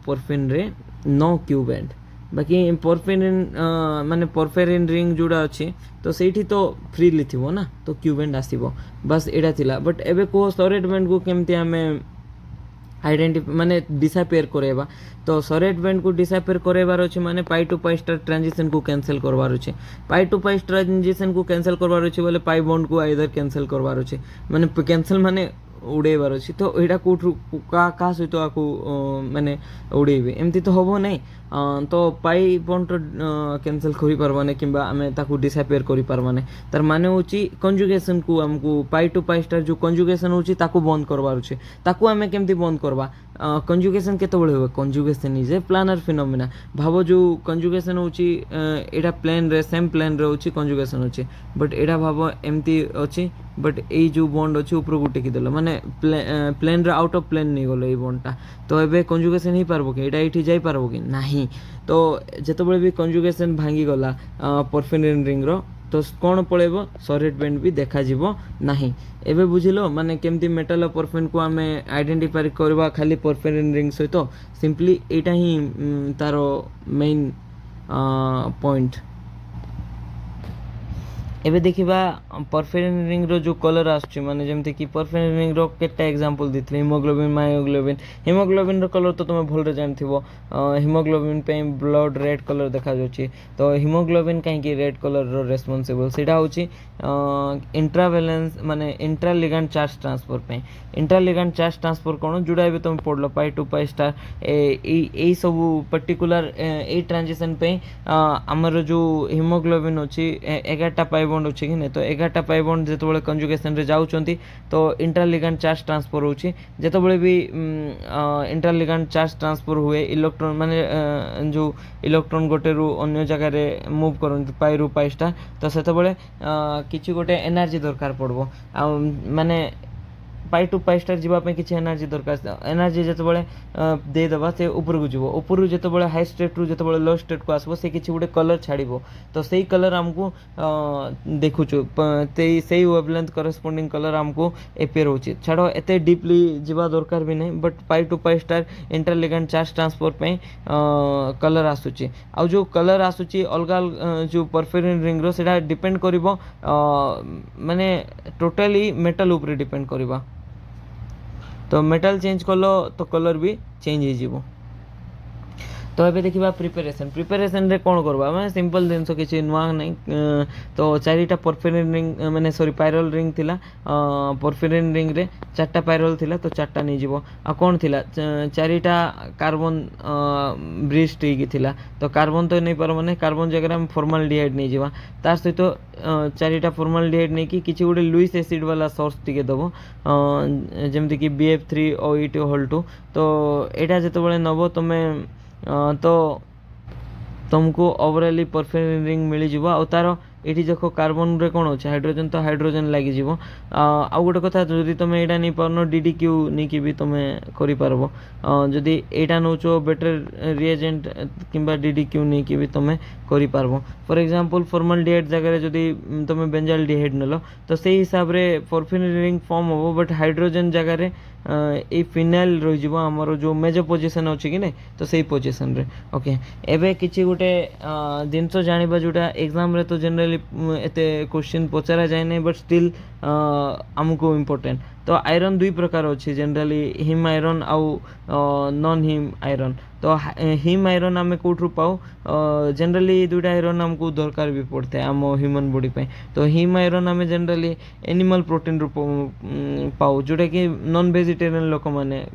पोरफिन रे नो क्यू बैंड बाकी पोरफिन माने पोरफेरिन रिंग जोड़ा अच्छी तो सेठी तो फ्रीली थिबो ना तो क्यू बैंड आसीबो बस एटा थिला बट एबे को सॉलिड बैंड को केमती हमें आइडेंटिफाई माने डिसअपियर करेबा तो सॉलिड बैंड को डिसअपियर करेबार अछि माने pi to pi star transition को कैंसिल करबार अछि पाई टू पाई ट्रांजिशन को कैंसिल करबार अछि बोले पाई बॉन्ड को आइदर कैंसिल करबार अछि माने कैंसिल माने उड़ेबार अच्छी तो यहाँ कौटू क्या सहित आपको माने उड़ेबे एमती तो हम ना तो पाई बॉन्ड कैंसिल कर पार्बाने कि आम डिसअपियर कर पार्बाने तार माने होची कंजुगेशन को आमको पाई टू पाई स्टार जो कंजुगेशन होची ताकू बंद करबार अच्छे ताकू आम केमती बंद करवा कंजुगेशन केतबेले हुए conjugation is a planar phenomena भाव जो कंजुगेशन होची एटा प्लेन रे सेम प्लेन रे होची कंजुगेशन होची बट एटा भाव एमती अछि बट ए जो बॉन्ड अछि ऊपर को टेकी देलो माने प्लेन रे आउट ऑफ प्लेन नहीं गलो ए बॉन्डटा तो एबे कंजुगेशन ही पारबो कि एटा एठी जाई पारबो कि नाही तो जेतबेले भी कंजुगेशन भांगी गला परफेरिन रिंग रो तो कौन पड़ेबो सॉलिड बैंड भी देखा जीवो नाही एबे बुझिलो माने केमती मेटल और परफेरिन को आमे आइडेंटिफाई करबा खाली परफेरिन रिंग सहित तो सिंपली एटा ही तारो मेन पॉइंट एबे देखिबा परफेरिन रिंग रो जो कलर आछी माने जेमते कि परफेरिन रिंग रो केटा एग्जांपल दिथले हिमोग्लोबिन मायोग्लोबिन हिमोग्लोबिन रो कलर तो तुमे भलरे जानथिबो हिमोग्लोबिन पे ब्लड रेड कलर देखा जाउची तो हिमोग्लोबिन काहे कि रेड कलर रो रेस्पोंसिबल सेटा होची इंट्रावैलेंस माने इंट्रा लिगैंड चार्ज ट्रांसफर पे इंट्रा लिगैंड चार्ज ट्रांसफर कोन जुडा एबे तुम पढलो पाई टू पाई स्टार ए सब पर्टिकुलर ए ट्रांजिशन पे हमर जो हिमोग्लोबिन होची 11टा पाई बॉन्ड होची कि नहीं तो 11टा पाई बॉन्ड जेतबेले कंजुगेशन रे जाउचंती तो इंट्रा लिगैंड चार्ज ट्रांसफर होची जेतबेले भी इंट्रा लिगैंड चार्ज ट्रांसफर हुए इलेक्ट्रॉन माने जो इलेक्ट्रॉन गोटे रु अन्य जगह रे मूव करंती पाई रु पाई स्टार तो सेतबेले किछि गोटे एनर्जी दरकार पड़बो माने पाई टू पाई स्टार जीवा पे किछि एनर्जी दरकार एनर्जी जेतबेले दे देबा से ऊपर को जीवो ऊपर जेतबेले हाई स्टेट रु जेतबेले लो स्टेट को आसबो से किछि गोटे कलर छाड़िबो तो सेही कलर हमको देखुछु सेही वेवलेंथ करेस्पोंडिंग कलर हमको एपियर होची छाड़ो एते डीपली जीवा दरकार भी नहीं but pi to pi star inter ligand charge transfer पे कलर आसुची आ जो कलर आसुची अलगा जो परफेरिन रिंग रो सेटा डिपेंड करिवो माने टोटली मेटल ऊपर डिपेंड करिवो तो मेटल चेंज कलो तो कलर भी चेंज हो जीवो तो ये देखा प्रिपेरेसन रे कौन करवा मैं सिंपल जिनस किसी नुआ नहीं तो चारिटा परफेरिन रिंग माने सॉरी पायरल रिंग थिला परफेरिन रिंग रे चारटा पायरल थिला तो चारटा नहीं जीवो आ कौन थिला चारिटा कार्बन ब्रिज टी थिला तो कार्बन तो नहीं पार माने कार्बन जगह हम फॉर्माल्डिहाइड नहीं जीवा तार सहित तो चारिटा फॉर्माल्डिहाइड नहीं कि किसी गोटे लुइस एसिड वाला सोर्स टिके दबो जेमति कि BF3OE2 तो एटा जते बेले नबो तमे तो तुमको ओवरऑली परफेरिन रिंग मिली जीवा और तार एठी देखो कार्बन रे कोन होछ हाइड्रोजन तो हाइड्रोजन लागि जीवो आ गोटे कथा जदी तमे एटा नै परनो DDQ नै कि भी तमे करि पारबो जदी एटा नोचो बेटर रिएजेंट किंबा DDQ नै कि भी तमे करि पारबो फॉर एग्जांपल फॉर्माल्डिहाइड जगह रे जदी तमे बेंजाल्डिहाइड नलो तो सेही हिसाब रे परफेरिन रिंग फॉर्म होबो बट हाइड्रोजन जगह रे ए फिनाइल रहि जीवो हमरो जो मेजर पोजीशन होछि कि नै तो सेही पोजीशन रे ओके एबे किछि गोटे जिंसो जानिबा जोटा एग्जाम रे तो जनरली एते क्वेश्चन पचरा जाय नै बट स्टिल हमको इम्पोर्टेंट तो आयरन दुई प्रकार अच्छी जनरली हिम आयरन आउ नॉन हिम आयरन तो हिम आयरन आम कौटू पाऊ जनरली दुईटा आयरन आमको दरकार भी पड़ता है आम ह्यूमन बॉडी पे तो हिम आयरन आम जनरली एनिमल प्रोटीन रू पाऊ जोटा कि नॉन वेजिटेरियन लोक मैंने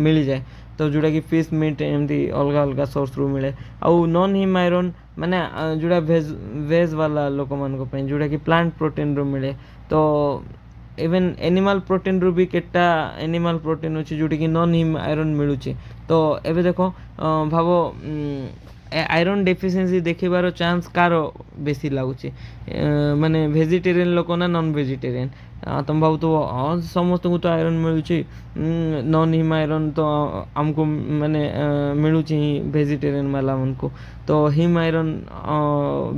मिल जाए तो जोटा कि फिश मीट एमती अलग अलग सोर्स रू मिले आउ नॉन हिम आयरन माने जोटा वेज वाला लोक मान जोटा कि प्लांट प्रोटीन रू मिले तो इवन एनिमल प्रोटीन रू भी केटा एनिमल प्रोटीन अच्छे जोटी कि नॉन हिम आयरन मिलूची तो एबे देखो भावो आयरन डेफिशिएंसी देखेबार चांस कार बेसी लागुची माने वेजिटेरियन लोक ना नॉन वेजिटेरियन तुम भाव तो समस्त को तो आयरन मिलूची नॉन हिम आयरन तो हमको माने मिलूची वेजिटेरियन वाला मन को तो हिम आयरन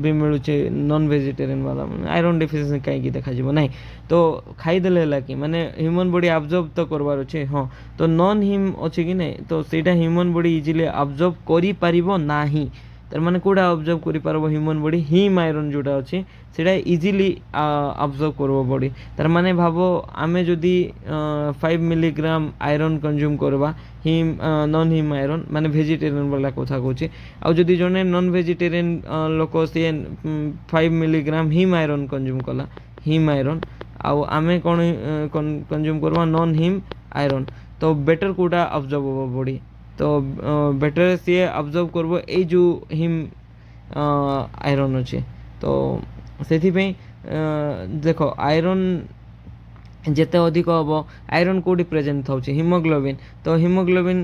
भी मिलूची नॉन वेजिटेरियन वाला आयरन डेफिशिएंसी कहीं देखा जीवो नहीं तो खाईदेले है कि माने ह्यूमन बॉडी अब्जॉर्ब तो करवार अच्छे हाँ तो नॉन हिम अच्छे कि नहीं तो सेटा ह्यूमन बॉडी इजिली अब्जॉर्ब करि पारिबो नाही तार माने कोडा ऑब्जर्व करि पारबो ह्यूमन बॉडी हिम आयरन जोटा अछि सेटा इजिली ऑब्जर्व करबो बॉडी तार माने भाबो आमे जदी 5 मिलीग्राम आयरन कंज्यूम करबा हिम नॉन हिम आयरन माने वेजिटेरियन वाला कथा कहूची आ जदी जने नॉन वेजिटेरियन लोक से 5 मिलीग्राम हिम आयरन कंज्यूम कला हिम आयरन आउ आमे कोन कंज्यूम करबा नॉन हिम आयरन तो बेटर कोडा ऑब्जर्व होबो बॉडी तो बेटर सी ऑब्जर्व करबो ए जो हिम आयरन अच्छे तो से देखो आयरन ଯେତେ ଅଧିକ ହେବ ଆଇରନ୍ କେଉଁଠି ପ୍ରେଜେଣ୍ଟ ଥାଉଛି ହିମୋଗ୍ଲୋବିନ୍ ତ ହିମୋଗ୍ଲୋବିନ୍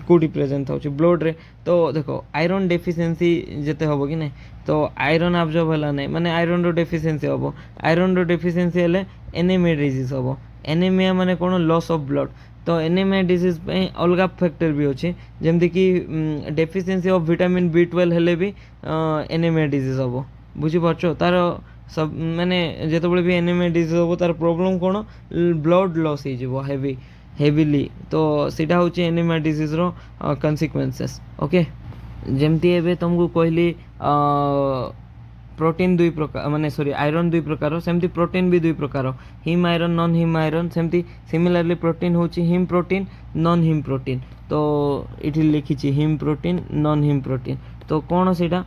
କେଉଁଠି ପ୍ରେଜେଣ୍ଟ ଥାଉଛି ବ୍ଲଡ଼୍ରେ ତ ଦେଖ ଆଇରନ୍ ଡେଫିସିଏନ୍ସି ଯେତେ ହେବ କି ନାହିଁ ତ ଆଇରନ୍ ଆବଜର୍ବ ହେଲା ନାହିଁ ମାନେ ଆଇରନ୍ର ଡେଫିସିଏନ୍ସି ହେବ ଆଇରନ୍ର ଡେଫିସିଏନ୍ସି ହେଲେ ଏନିମିଆ ଡିଜିଜ୍ ହେବ ଏନିମିଆ ମାନେ କ'ଣ ଲସ୍ ଅଫ୍ ବ୍ଲଡ଼୍ ତ ଏନିମିଆ ଡିଜିଜ୍ ପାଇଁ ଅଲଗା ଫ୍ୟାକ୍ଟର ବି ଅଛି ଯେମିତିକି ଡେଫିସିଏନ୍ସି ଅଫ୍ ଭିଟାମିନ୍ B12 ହେଲେ ବି ଏନିମିଆ ଡିଜିଜ୍ ହେବ ବୁଝିପାରୁଛ ତାର सब माने जितेबाला भी एनीमिया डिजीज हम तार प्रोब्लेम कौन ब्लड लॉस हो हेविली तो सीटा हूँ एनीमिया डिजीज रो कन्सिक्वेंसेस ओके जमती एबे तुमको कहली प्रोटीन दुई प्रकार माने सॉरी आयरन दुई प्रकार सेमती प्रोटीन भी दुई प्रकार him iron non him iron सेमती सिमिलरली प्रोटीन होची him protein non him protein तो इठी लिखी him protein non him protein तो कौन सीटा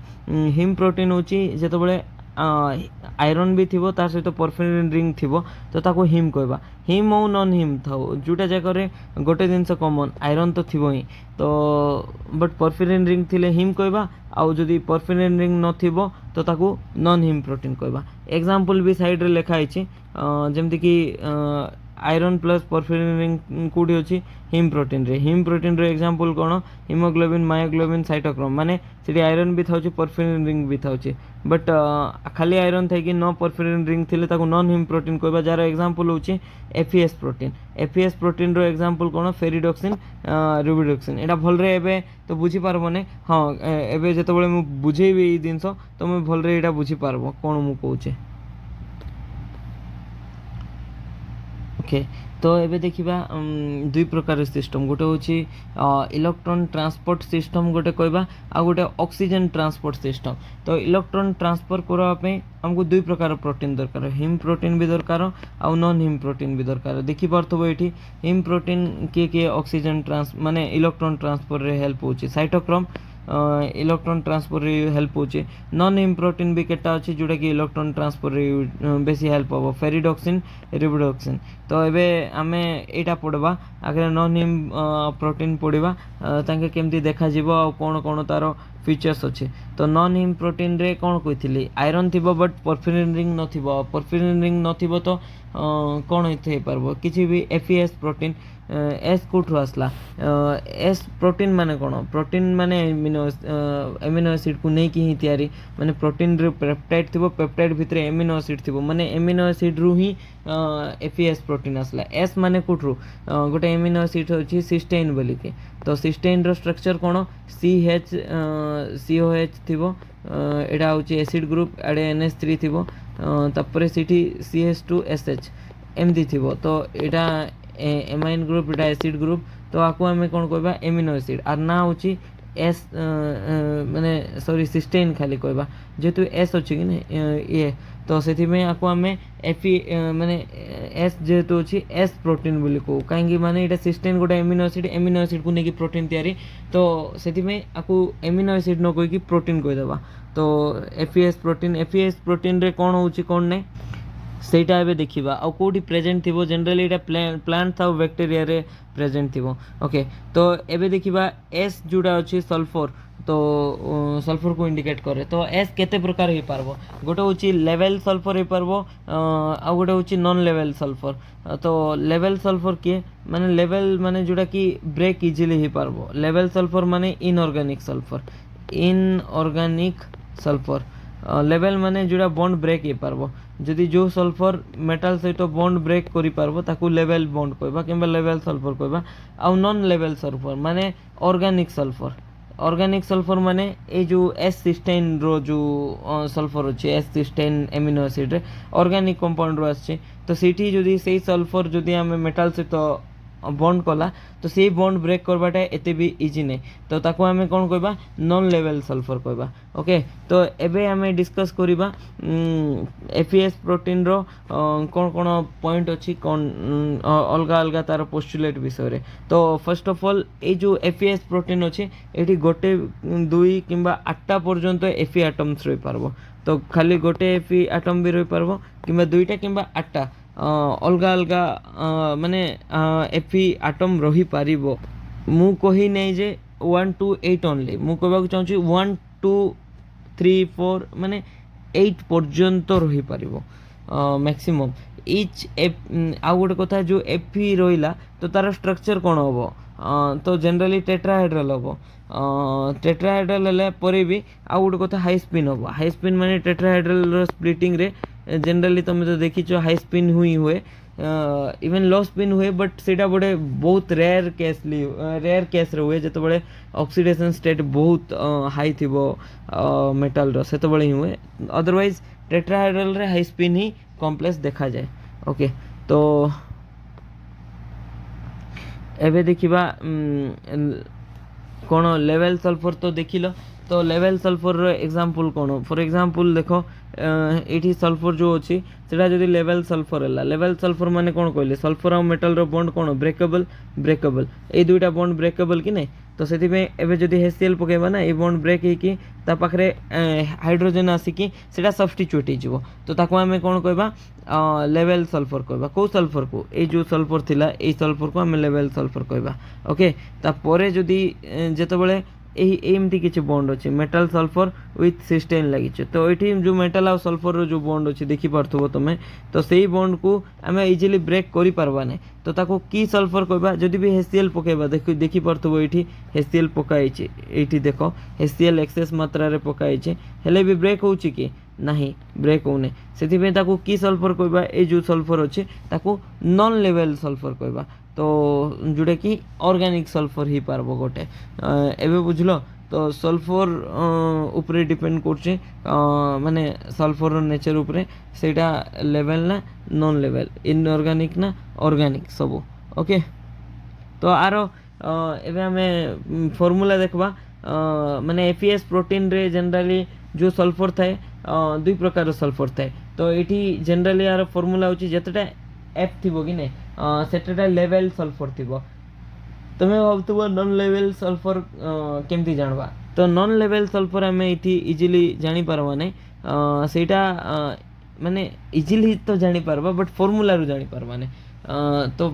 हिम प्रोटीन होची जेतेबेले आयरन भी थी तार सहित परफेरिन रिंग थी तो ताको हिम कहवा हिम और नॉन हिम था जोटा जगह गोटे जिनस कॉमन आयरन तो थी ही तो बट परफेरिन रिंग थिले हिम कहवा आउ जदि परफेरिन रिंग नथिबो तो ताको नॉन हिम प्रोटीन कहवा एग्जांपल भी साइड रे लिखा है जमती कि आयरन प्लस परफेरिन रिंग कौटी अच्छी हिम प्रोटीन रे एग्जांपल कौन हिमोग्लोबिन मायोग्लोबिन साइटोक्रोम माने सीटी आयरन भी था परफेरिन रिंग भी था बट खाली आयरन थे कि न परफेरिन रिंग थिले ताको नॉन हिम प्रोटीन कहबा जार एग्जांपल होची एफईएस प्रोटीन रो एग्जांपल कौन फेरिडॉक्सिन रुबिडॉक्सिन एटा भल रे एबे तो बुझी पारबने हाँ एबे जेतेबेले मु बुझेबी ई जिंस तो मैं भल रे एटा बुझी पारबो कोन मु कहूचे ओके तो एबे देखिबा दुई प्रकार सिस्टम गोटे होची इलेक्ट्रॉन ट्रांसपोर्ट सिस्टम गोटे कहबा आ गोटे ऑक्सीजन ट्रांसपोर्ट सिस्टम तो इलेक्ट्रॉन ट्रांसफर करबा पे हमको दुई प्रकार प्रोटीन दरकार हिम प्रोटीन भी दरकार आ नॉन हिम प्रोटीन भी दरकार देखि पारथबो एठी हिम प्रोटीन के ऑक्सीजन ट्रांस माने इलेक्ट्रॉन ट्रांसफर रे हेल्प होची साइटोक्रोम इलेक्ट्रॉन ट्रांसफर रे हेल्प होचे नॉन हिम प्रोटीन भी केटा अछि जोटा कि इलेक्ट्रॉन ट्रांसफर रे बेसी हेल्प हो फेरिडॉक्सिन रिबोडॉक्सिन तो एबे आमे एटा पढबा आगे नॉन हिम प्रोटीन पढिबा तांके केमती देखा जिवो आ कोन कोन तारो फीचर्स अच्छे तो नॉन हिम प्रोटीन रे कौन कही आयरन थी बट परफेरिन रिंग नथिबो परफेरिन रिंग नथिबो तो कौन हो पारबो किसी भी एफईएस प्रोटीन एस कोठू आसला एस प्रोटीन माने कौन प्रोटीन माने एमिनो एसिड को नहीं कि ही तैयारी माने प्रोटीन रे पेप्टाइड थिबो पेप्टाइड भितर एमिनो एसिड थिबो माने एमिनो एसिड रु ही एफईएस प्रोटीन आसला एस माने कोठू गोटे एमिनो एसिड अछि सिस्टेइन बोली के तो सिस्टेइन रो स्ट्रक्चर कौन COH थिबो एटा होची एसिड ग्रुप आडे NH3 थिबो तापर सीठी CH2SH एमदी थिबो तो एटा एमाइन ग्रुप एटा एसिड ग्रुप तो आको आमे कोन कहबा एमिनो एसिड आर ना होची एस माने सॉरी सिस्टेइन खाली कहबा जेतु एस अछि कि ये तो सेथि में आको आमे एफी माने एस जेतु अछि एस प्रोटीन बोली को काहेकि माने एटा सिस्टेइन गोटा एमिनो एसिड को नेकी प्रोटीन तयारी तो सेथि में आको एमिनो एसिड न कोइ कि प्रोटीन कहि देबा तो एफईएस प्रोटीन रे कोन होछि कोन नै सेटा एबे देखिबा आ कोठी प्रेजेंट थिबो जनरली एटा प्लांट था बैक्टीरिया रे प्रेजेंट थिबो ओके तो एबे देखिबा एस जुडा अछि सल्फर तो सल्फर को इंडिकेट करे तो एस केते प्रकार हे पारबो गोटे होची लेवल सल्फर हे पारबो आ गोटे होची नॉन लेवल सल्फर तो लेवल सल्फर के माने लेवल माने जुडा कि ब्रेक इजीली हे पारबो लेवल सल्फर माने इनऑर्गेनिक सल्फर लेवल माने जोड़ा बॉन्ड ब्रेक हे पारबो जदि जो सल्फर मेटल सहित बॉन्ड ब्रेक करि पारबो ताकू लेवल बॉन्ड कहबा किंबा लेवल सल्फर कहबा आ नॉन लेवल सल्फर माने ऑर्गेनिक सल्फर माने ए जो एस सिस्टेइन रो जो सल्फर अछि एस सिस्टेइन एमिनो एसिड रे ऑर्गेनिक कंपाउंड रो आछे तो सेठी जदि सेही सल्फर जदि हमें मेटल सहित बॉन्ड कला तो से बॉन्ड ब्रेक करवाटा एते भी इजी नहीं तो ताको हमें कौन कहबा नॉन लेवल सल्फर कहबा ओके तो एबे हमें डिस्कस करिबा एफईएस प्रोटीन रो कौन कौन पॉइंट अछि कौन अलगा अलगा तार पोस्टुलेट विषय रे तो फर्स्ट ऑफ ऑल ए जो एफईएस प्रोटीन अछि एठी गोटे दुई किंबा 8टा पर्यंत एफई एटम्स रहि पारबो तो खाली गोटे एफई एटम भी रहि पारबो किंबा दुईटा किंबा 8टा अलगा अलगा माने एफई एटम रही पारिबो मु कही नै जे 1 to 8 ओनली मु कहबा चाहूँ 1 2 3 4 माने 8 पर्यंत रही पारिबो मैक्सिमम इच एफ आउ गोटे कथा जो एफी रहा तो तार स्ट्रक्चर कौन हम तो जनरली टेट्राहेड्रल हम टेट्राहेड्रल है भी आउ गोटे कथा हाई स्पिन हम हाई स्पिन माने टेट्राहेड्रल स्प्लिटिंग रे जनरली तुम तो देखीच हाई स्पिन हुए इवन लो स्पिन हुए बट सेटा बड़े बहुत रेयर केस हुए जो बड़े ऑक्सीडेशन स्टेट बहुत हाई थी मेटाल रो से ही हुए अदरवाइज टेट्राहेड्रल रे हाई स्पिन ही कॉम्प्लेक्स देखा जाए ओके तो एबे देखिबा कौन लेवल सल्फर तो देखिल तो लेवल सल्फर एग्जांपल कौन फॉर एग्जांपल देखो ये सल्फर जो अच्छी सेटा जदि लेवल सल्फर है लेवल सल्फर माने कौन कहले सल्फर और मेटल रो बॉन्ड कौन ब्रेकेबल ये दुईटा बॉन्ड ब्रेकेबल कि नहीं तो से एवं जदि HCl पकेबा ना ये बॉन्ड ब्रेक होगी पाखे हाइड्रोजन आसिकी सेटा सब्स्टिट्यूट हो तो ताको आमे कौन कहबा लेवल सल्फर कहबा को सल्फर को ये जो सल्फर थिला ये सल्फर को आमे लेवल सल्फर कहबा ओके तापरे जदि जेतेबेले एमती किसी बॉन्ड अच्छे मेटाल सल्फर विथ सिस्टेन लगी तो ये जो मेटाल आ सल्फर जो बॉन्ड अच्छे देखिपो तुम्हें तो सही बॉन्ड को आम इजिली ब्रेक कर पार्बा नहीं तो ताको की सल्फर कहबा जदि भी HCl पकेबा देखिपो ये HCl पकाई ये देख HCl एक्सेस मात्रा रे पकाई हेले भी ब्रेक हो कि नहीं ब्रेक होने से ताको की सल्फर कहबा ये जो सल्फर अच्छे ताको नॉन लेवल सल्फर कहबा तो जोटा कि ऑर्गेनिक सल्फर ही पारबो गोटे एबे बुझलो तो सल्फर उपरे डिपेंड करछे माने सल्फर नेचर उपरे सेटा लेवल ना नॉन लेवल इनऑर्गेनिक ना ऑर्गेनिक सब ओके तो आरो एबे हमें फॉर्मूला देखबा माने FES प्रोटीन रे जनरली जो सल्फर थाए दुई प्रकार सल्फर थाए तो ये जनरली यार फॉर्मूला होची जतटा F थिबो कि नहीं सेटा लेवल सल्फर थिबो तुम्हें भावुव नॉन लेवल सल्फर केमती जानवा तो नॉन लेवल सल्फर आम ये इजिली जानीपारवा नहीं सेटा माने इजिली तो जानीपारवा बट फॉर्मूला रू जानीपारवा नहीं तो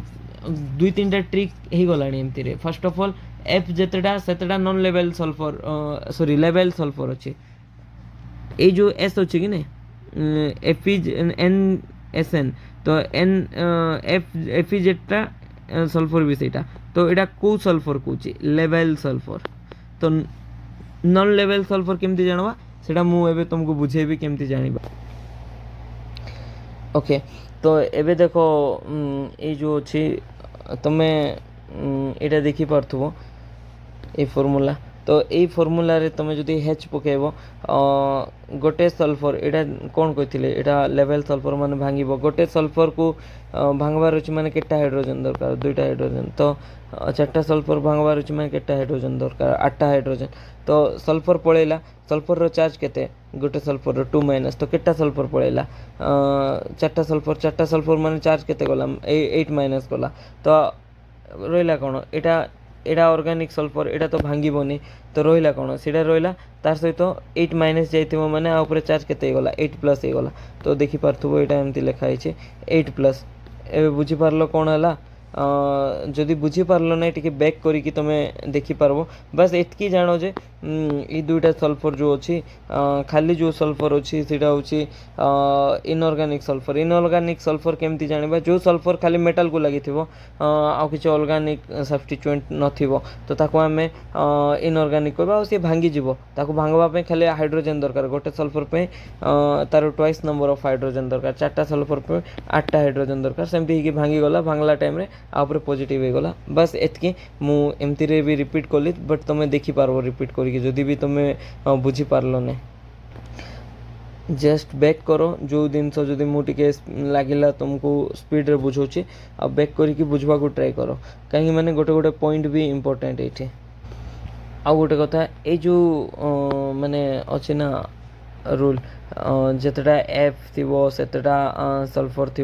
दुई तीन टा ट्रिक हो गला एमती रे फर्स्ट ऑफ ऑल F जेतेटा सेतेटा non level sulphur sorry level sulphur अच्छे ये जो S अच्छे कि नहीं FeNSN तो Fe जेटा सल्फर भी सेटा तो यहाँ को सल्फर कौच लेवल सल्फर तो नॉन लेवल सल्फर केमती जानवा सेटा मुझे तुमको बुझेबी केमती जानिबा ओके तो एबे देखो ये जो अच्छी तुम्हें यहाँ देखी पार्थुव ये फॉर्मूला तो ये फॉर्मूला रे तुम जदि H पकेब गोटे सल्फर यहाँ कौन कही यहाँ लेवल सल्फर मान भांग गोटे सल्फर को भांगबार अच्छे मैंने केटा हाइड्रोजन दरकार दुईटा हाइड्रोजन तो चार्टा सल्फर भांगबार अच्छे मैंने केटा हाइड्रोजन दरकार 8टा हाइड्रोजन तो सल्फर पलैला सल्फर रो चार्ज केते गोटे सल्फर रो 2- तो केटा सल्फर पलैला 4टा सल्फर मान चार्ज केते गला 8- गला तो रहा कौन एटा ऑर्गेनिक सल्फर एटा तो भांगीबनी तो रहा कौन सीटा रहा तार सहित 8- जाइए मैंने आउे चार्ज केते गला 8+ गला तो देखी पार्थुव यहाँ एमती लिखाई 8+ ए बुझीपार कौन है जदि बुझीपार ना टी बैक करी तुम्हें देखिपार बस एतकी जान जे ये दुईटा सल्फर जो अच्छी खाली जो सल्फर अच्छी सीटा हूँ इनऑर्गेनिक सल्फर केमती जानिबा जो सल्फर खाली मेटाल को लगी आउ किसी ऑर्गेनिक सब्स्टिट्यूएंट नथिबो तो ताको आमे इनऑर्गेनिक कहबा सी भांगी जीवो ताको भांगबा पे खाली हाइड्रोजन दरकार गोटे सल्फर पे तार ट्वाइस नंबर ऑफ हाइड्रोजन दरकार 4टा सल्फर पे 8टा हाइड्रोजन दरकार सेमती ही भांगी गला भांगला टाइम रे आउे पॉजिटिव हो गला बस एतकी मु एमती रे भी रिपीट कली बट तुम्हें देखी पारबो रिपीट करी जदि भी तुम्हें बुझी पारलो ने जस्ट बैक करो जो जिनस जदि मुझे लगिला तुमको स्पीड रे बुझाऊँ आ बैक करके बुझवा को ट्राई करो कहीं मैंने गोटे गोटे पॉइंट भी इम्पोर्टेंट ये आ गोटे कथा ये जो माने अच्छे ना रूल जितेटा F थी सेतेटा सल्फर थी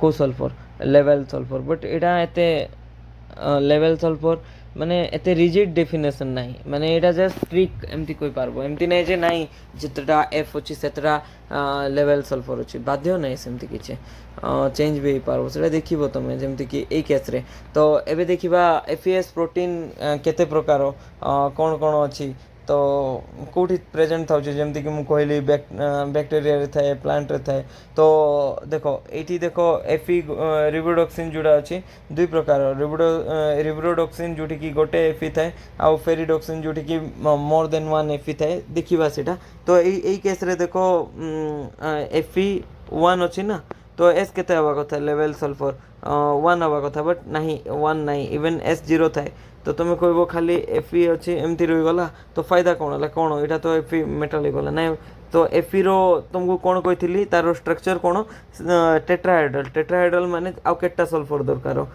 को सल्फर लेवल सल्फर बट यहाँ एते लेवल सल्फर माने एते रिजिड डेफिनेशन नहीं माने एटा जस्ट ट्रिक एमती कोई पारबो एमती नहीं जे नहीं जितेटा F अच्छी सेतेटा लेवल सल्फर अच्छी बाध्य नहीं सेमती किछि चेंज भी पारबो सेटा देखिबो तमे जेमती कि ए केस रे तो एबे देखिबा FES प्रोटीन केते प्रकार कोन कोन अच्छी तो कौटी प्रेजेंट था जमती कि मुझे कहली बैक्टेरिया थाए प्लांट रे थाए तो देखो ये देखो एफी रिबोडक्सिन जोड़ा अच्छी दुई प्रकार रिबोडक्सिन जोटी कि गोटे एफी थाए आउ फेरिडक्सिन जोटी कि मोर देन वन एफी थाए देखा सीटा तो यही केस रे देखो एफी वन अच्छी ना तो एस के हवा कथा लेवल सल्फर वन हवा कथा बट नहीं वन नहीं इवन एस जीरो थाए तो तुम कह खाली एफी अच्छी एमती रहीगला तो फायदा कौन है कौन यहाँ तो एफी मेटाल होगा ना तो एफी रो तुमको कौन कही तार स्ट्रक्चर कौन टेट्राहाइड्रल माने आउ केटा सल्फर दरकार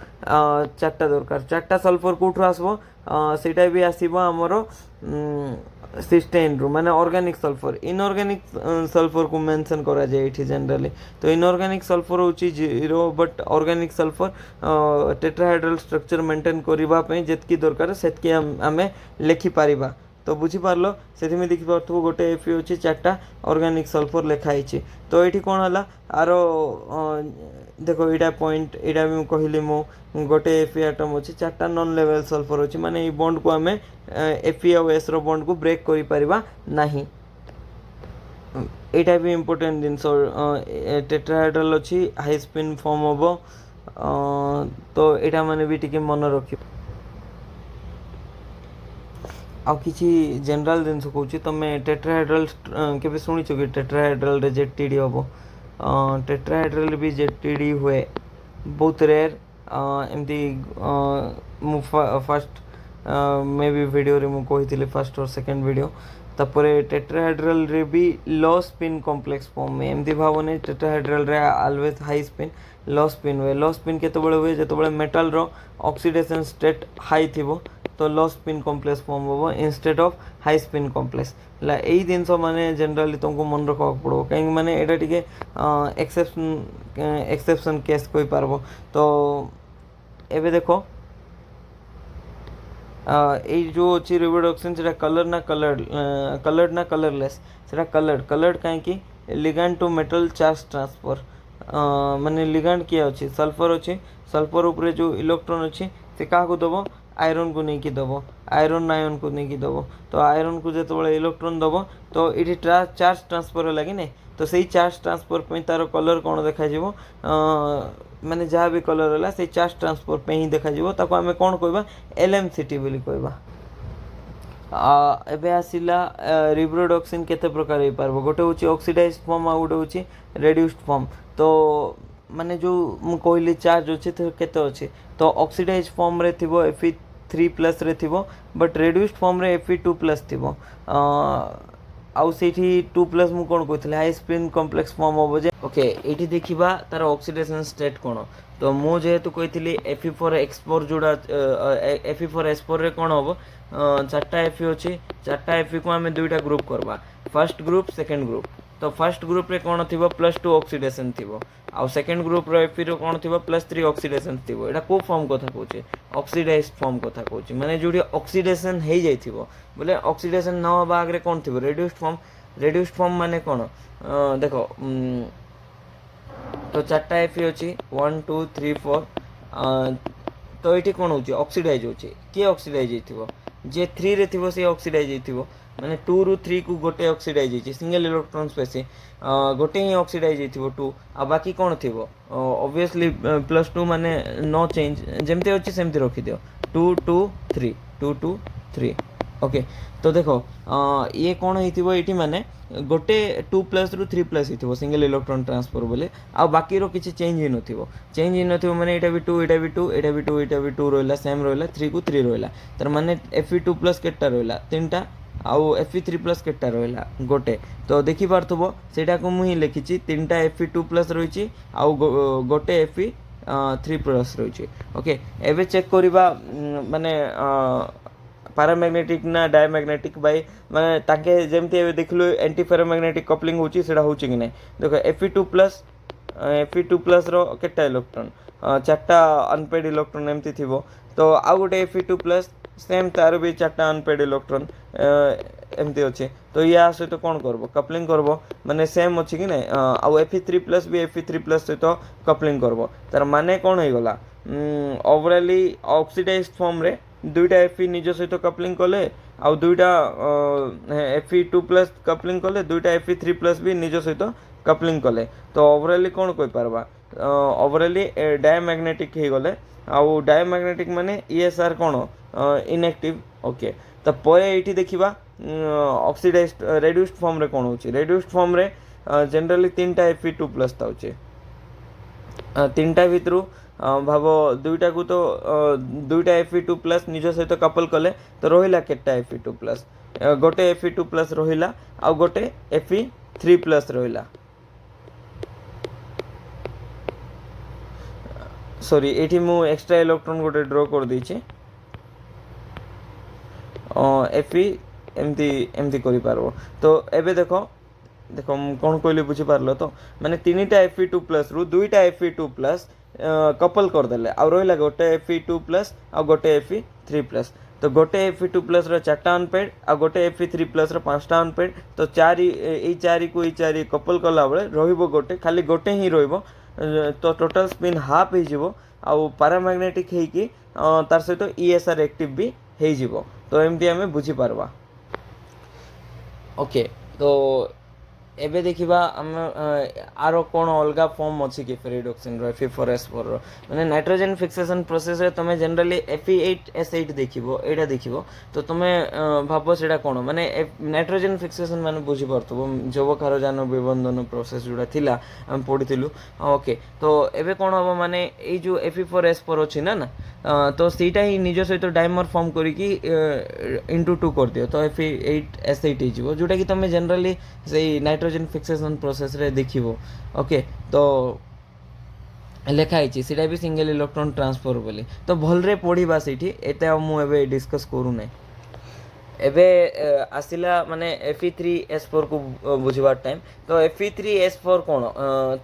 चार्टा सल्फर कौटू आसब सेटा भी आसब आमर सिस्टेन रु माने ऑर्गेनिक सल्फर इनऑर्गेनिक सल्फर को मेंशन करा जाए ये जनरली तो इनऑर्गेनिक सल्फर होची zero but organic sulphur tetrahedral structure maintain करने जितकी दरकार से आम लिखि पारिबा तो बुझीपार से देखिपु गोटे एफी अच्छी चार्टा ऑर्गेनिक सल्फर लिखाई तो ये कौन है आर देखो यहाँ पॉइंट यहाँ भी कहली मु गोटे एफी आटम अच्छी चार्टा नॉन लेवल सल्फर अच्छी माने ये बॉन्ड को आम एफी और एस रो बॉन्ड को ब्रेक करि परिबा नहीं यहाँ भी इम्पोर्टेंट जिनस टेट्राहाइड्रल अच्छी हाई स्पिन फॉर्म हम तो यहाँ मैंने भी टिके मन रख आउ किसी जनरल जिनस कौच तुम टेट्राहाइड्रल के शुणीच कि टेट्राहाइड्रल रे जेटीडी हम टेट्राहाइड्रल भी जेटीडी हुए बहुत रेयर एमती फर्स्ट मे बी वीडियो रे मु कही फर्स्ट और सेकंड वीडियो तापर टेट्राहाइड्रल रे भी लो स्पिन कॉम्प्लेक्स फॉर्म में एमती भावने टेट्राहाइड्रल रे ऑलवेज हाई स्पिन लो स्पिन हुए लो स्पिन केतबेले हुए जेतबेले मेटल रो ऑक्सीडेशन स्टेट हाई थिबो तो लो स्पिन कॉम्प्लेक्स फॉर्म हम instead of high spin complex है यही जिनस माने जनरली तुमको मन रखा पड़ो कहीं माने एटा टिके एक्सेप्शन केस कोई पारबो तो एबे देखो ये जो अच्छी रिबोडक्सिन से कलर ना कलर्ड ना कलरलेस से कलर्ड कहीं ligand to metal charge transfer माने लिगांड किए अच्छी सल्फर अच्छी सल्फर उपरे जो इलेक्ट्रॉन अच्छी से क्या दब आयरन को लेकिन दब आयरन आयन को लेकिन दब तो आयरन को जो इलेक्ट्रॉन दब तो ये चार्ज ट्रांसफर है कि तो सही चार्ज ट्रांसफर पे तार कलर कौन देखा माने जहाँ भी कलर है से चार्ज ट्रांसफर पे ही देखा ताको आमे कौन कहबा एलएमसीटी बोली कहबा एबे आसिला रिप्रोडक्शन केते प्रकार हो पारबो गोटे होची ऑक्सीडाइज्ड फॉर्म आ गोटे होची रेड्यूस्ड फॉर्म तो माने जो मु कहली चार्ज अच्छे तो केते अच्छे तो ऑक्सीडाइज्ड फॉर्म रे थिबो Fe3+ रे थिबो बट रेड्यूस्ड फॉर्म रे Fe2+ थिबो आउ सेठी 2+ मु कोन कहथले हाई स्पिन कॉम्प्लेक्स फॉर्म होबो जे ओके एठी देखिबा तार ऑक्सीडेशन स्टेट कोन तो मु जेहेतु कहथली Fe4X4 जोड़ा Fe4S4 रे कोन होबो चारटा Fe अछि चारटा Fe को हमें दुईटा ग्रुप करबा फर्स्ट ग्रुप सेकंड ग्रुप तो फर्स्ट ग्रुप रे कोन थिबो +2 ऑक्सीडेशन थिबो आउ सेकंड ग्रुप रे Fe रो कोन थिबो +3 ऑक्सीडेशन थिबो एटा को फॉर्म कथा कहूचे ऑक्सीडाइज्ड फॉर्म कथा कहूचे माने जोडी ऑक्सीडेशन हे जाइथिबो बोले ऑक्सीडेशन न होबा आगरे कोन थिबो रेड्यूस्ड फॉर्म माने कोन देखो तो चारटा Fe अछि 1 2 3 4 तो ये कौन हो ऑक्सीडाइज होचे किए ऑक्सीडाइज होइथिबो जे 3 रे थिबो से ऑक्सीडाइज होइथिबो माने 2 रु 3 को गोटे ऑक्सीडाइज होइछि सिंगल इलेक्ट्रॉन स्पेस गोटे ही ऑक्सीडाइज होइथिबो 2 आ बाकी कौन थिबो ऑब्वियसली +2 माने नो चेंज जेमते होछि सेमते रखि दियो 2 2 3 2 2 3 ओके तो देखो ये कौन होइथिबो एठी माने गोटे 2+ रु 3+ होइथिबो सिंगल इलेक्ट्रॉन ट्रांसफर बोले आ बाकी रो किछि चेंज ही नथिबो माने एटा भी 2 एटा भी 2 एटा भी 2 एटा भी 2 रहला सेम रहला 3 को 3 रहला तर माने Fe2+ केटा रहला तीनटा आउ Fe3+ केटा रहला गोटे तो देखि पारथबो सेटा को मुही लिखिछि तीनटा Fe2+ रहिछि आउ गोटे Fe3+ रहिछि ओके एबे चेक करिबा माने पैरामैग्नेटिक ना डायमैग्नेटिक बाय माने ताके जेमती एबे देखलो एंटी पैरामैग्नेटिक कपलिंग होची सेडा होची कि नै देखो Fe2+ रो केटा इलेक्ट्रॉन चारटा अनपेड इलेक्ट्रॉन एमती थिबो तो आ गोटे Fe2+ सेम तार भी चारटा अनपेड इलेक्ट्रॉन एमती अच्छे तो या सहित तो कौन करबो कपलिंग करबो माने सेम अच्छी कि नै आ Fe3+ भी Fe3+ सहित कपलिंग करबो तार माने कौन हो गला ओवरऑली ऑक्सीडाइज्ड फॉर्म रे दुईटा Fe निज सहित कपलिंग कले आउ दुईटा Fe2+ कपलिंग कले दुईटा Fe3+ भी निज सहित कपलिंग कले तो ओवरऑली कौन कहि पारबा ओवरऑली डायमैग्नेटिक हो गले आउ डायमैग्नेटिक माने ESR कौन इनएक्टिव ओके तो परे ये देखा ऑक्सीडाइज्ड रेड्यूस्ड फॉर्म रे कौन होची रेड्यूस्ड फॉर्म रे जनरली 3टा Fe2+ थाउचे 3टा भितर भाव दुईटा को तो दुईटा Fe2+ निज सहित कपल कले तो रहिला केटा Fe2+ गोटे Fe2+ रहिला आ गोटे Fe3+ रहिला सॉरी एठी मु एक्स्ट्रा इलेक्ट्रॉन गोटे ड्रॉ कर देछि Fe एमती एमती करि पारबो तो एबे देखो देखो कौन कहली बुझीपार तो माने 3टा Fe2+ रु 2टा Fe2+ कपल करदेले आ रहा गोटे Fe2+ आ गोटे Fe3+ तो गोटे Fe2+ रो 4टा अनपेड आ गोटे Fe3+ रो 5टा अनपेड तो 4 चारि को 4 कपल कला बेले रहिबो गोटे खाली गोटे ही रहिबो तो टोटल स्पिन हाफ हो जिवो आउ पैरामैग्नेटिक हेकी तार सहित ESR एक्टिव भी हो जिवो तो एमती आमे बुझी पारबा ओके तो एबे देखिबा हम आरो कोन अलगा फॉर्म अछि कि फेरिडॉक्सिन रो Fe4S4 रो माने नाइट्रोजन फिक्सेशन प्रोसेस रे तमे जनरली Fe8S8 देखिबो एटा देखिबो तो तमे भाबो सेटा कोन माने नाइट्रोजन फिक्सेशन माने बुझी परतबो जैवकारजान विबंधन प्रोसेस जोडा थिला हम पढिथिलु ओके तो एबे कोन होबो माने ए जो Fe4S4 अछि ना तो सीटा ही निज सहित डाइमर फॉर्म करिकी इंटू 2 कर दियो तो Fe8S8 हो जिवो जोटा कि तमे जनरली से नाइट्रोजन फिक्सेशन प्रोसेस रे देखिबो ओके तो लेखा सीटा भी सिंगल इलेक्ट्रॉन ट्रांसफर बोली तो भलरे पढ़ा से मुझे डिस्कस करू ना एबे आसिला माने Fe3S4 को बुझवार टाइम तो Fe3S4 कौन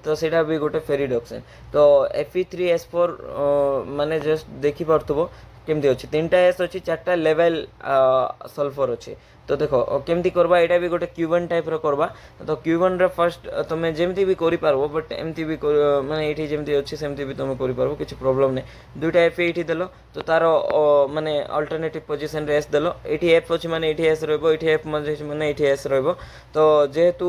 तो सेटा भी गोटे फेरिडॉक्सिन तो Fe3S4 माने जस्ट देखि पारथबो केमती अछि 3टा एस अछि 4टा लेवल सल्फर अछि तो देखो केमती करबा एटा भी गोटे क्यूबन टाइप रो करबा तो क्यूबन रे फर्स्ट तमे जेमती भी करि पारबो बट एमती भी माने एठी जेमती अछि सेमती भी तमे करि पारबो किछि प्रॉब्लम नै दुइटा Fe एठी देलो तो तारो माने अल्टरनेटिव पोजीशन रे S देलो एठी F अछि माने एठी S रहबो एठी F माने एठी S रहबो तो जेहेतु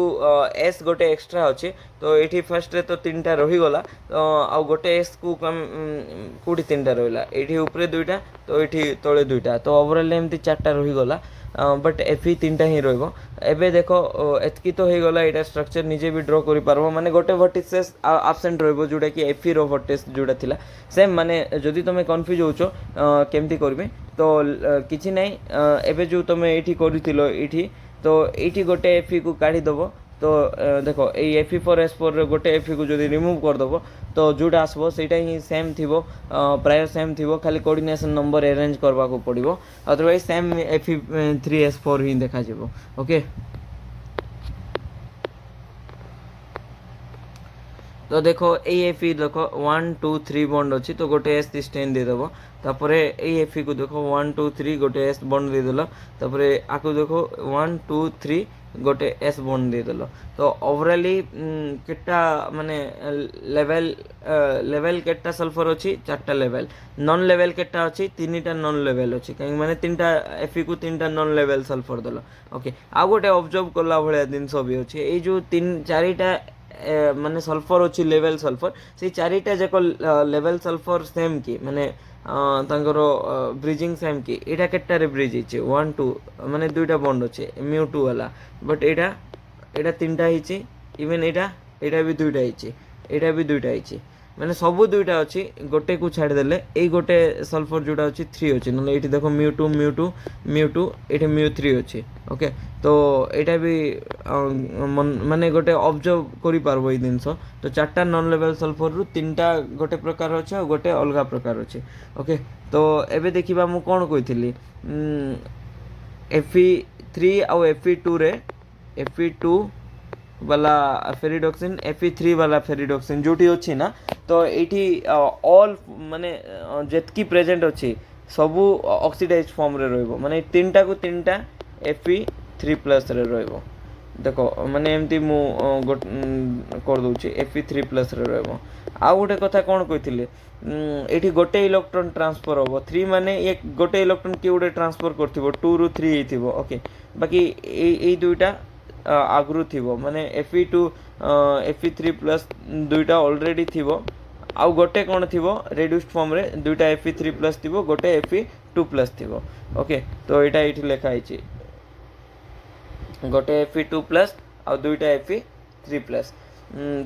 S गोटे एक्स्ट्रा अछि तो एठी फर्स्ट रे तो 3टा रहि गला तो आ गोटे S को कम कोठी 3टा रहिला एठी ऊपर दुइटा तो एठी तळे दुइटा तो ओवरऑल एमती 4टा रहि गला बट Fe 3टा ही रहिबो एबे देखो एतकी तो हे गला एटा स्ट्रक्चर निजे भी ड्रॉ करि पारबो माने गोटे वर्टिसेस एब्सेंट रहिबो जोटा कि Fe रो वर्टिस जोटा थिला सेम माने जदि तमे कंफ्यूज होचो केमती करबे तो किछि नै एबे जो तमे एठी करिथिलो एठी तो एठी गोटे Fe को काढी दबो तो देखो ये Fe4S4 रे गोटे Fe को जदि रिमूव कर दबो तो जोटा आसबो सेटा ही सेम थिबो प्राय सेम थिबो खाली कोऑर्डिनेशन नंबर अरेंज करबा को पड़िबो अदरवाइज सेम Fe3S4 ही देखा जिवो ओके तो देखो ए Fe देखो 1 2 3 बॉन्ड अच्छी तो गोटे S स्टेन दे दबो तापरे ए Fe को देखो 1 2 3 गोटे S बॉन्ड दे देलो तापरे आको देखो 1 2 3 गोटे S बॉन्ड दे देलो तो ओवरऑली केटा माने लेवल लेवल केटा सल्फर अछि 4टा लेवल नॉन लेवल केटा अछि 3टा नॉन लेवल अछि काहे माने 3टा Fe को 3टा नॉन लेवल सल्फर देलो ओके आ गोटे ऑब्जर्व करला भलिया दिन सब भी अछि ए जो 3 4टा माने सल्फर अच्छी लेवल सल्फर से 4टा जाक लेवल सल्फर सेम कि माने ब्रिजिंग सेम कि एटा केटारे ब्रिज हिचे 1 2 माने दुईटा बॉन्ड अच्छे μ2 वाला बट एटा एटा 3टा हिचे इवन एटा एटा भी दुईटा हिचे एटा भी दुईटा हिचे माने सबू दुईटा अच्छी गोटे को छाड़ देले ए गोटे सल्फर जोटा अच्छी 3 अच्छे ना ये देखो μ2 μ2 μ2 ये μ3 अच्छे ओके तो एटा भी माने गोटे ऑब्जर्व करि पारबो ए दिनस तो 4टा नॉन लेवल सल्फर रु 3टा गोटे प्रकार अच्छे और गोटे अलग प्रकार अच्छे ओके तो एबे देखिबा मु कोन कहिथिली Fe3 और Fe2 रे Fe2 वाला फेरिडॉक्सिन Fe3 वाला फेरिडॉक्सिन जोटी अच्छी ना तो एठी ऑल माने जेतकी प्रेजेंट अच्छी सबू ऑक्सीडाइज्ड फॉर्म रे रहइबो माने 3टा को 3टा Fe3+ रे रहइबो देखो माने एमती मु कर दूची Fe3+ रे रहबो। आ गोटे कथा कौन कही ये गोटे इलेक्ट्रॉन ट्रांसफर हम 3 माने एक गोटे इलेक्ट्रॉन किए गोटे ट्रांसफर कर 2 रु 3 हो ओके बाकी ये दुईटा आगु थी माने Fe3+ दुईटा ऑलरेडी थी आउ गोटे कौन थी रेड्यूस्ड फॉर्म रे दुईटा Fe3+ थी गोटे Fe2+ थी ओके तो यहाँ ये लिखाई गोटे Fe2+ आउ दुईटा Fe3+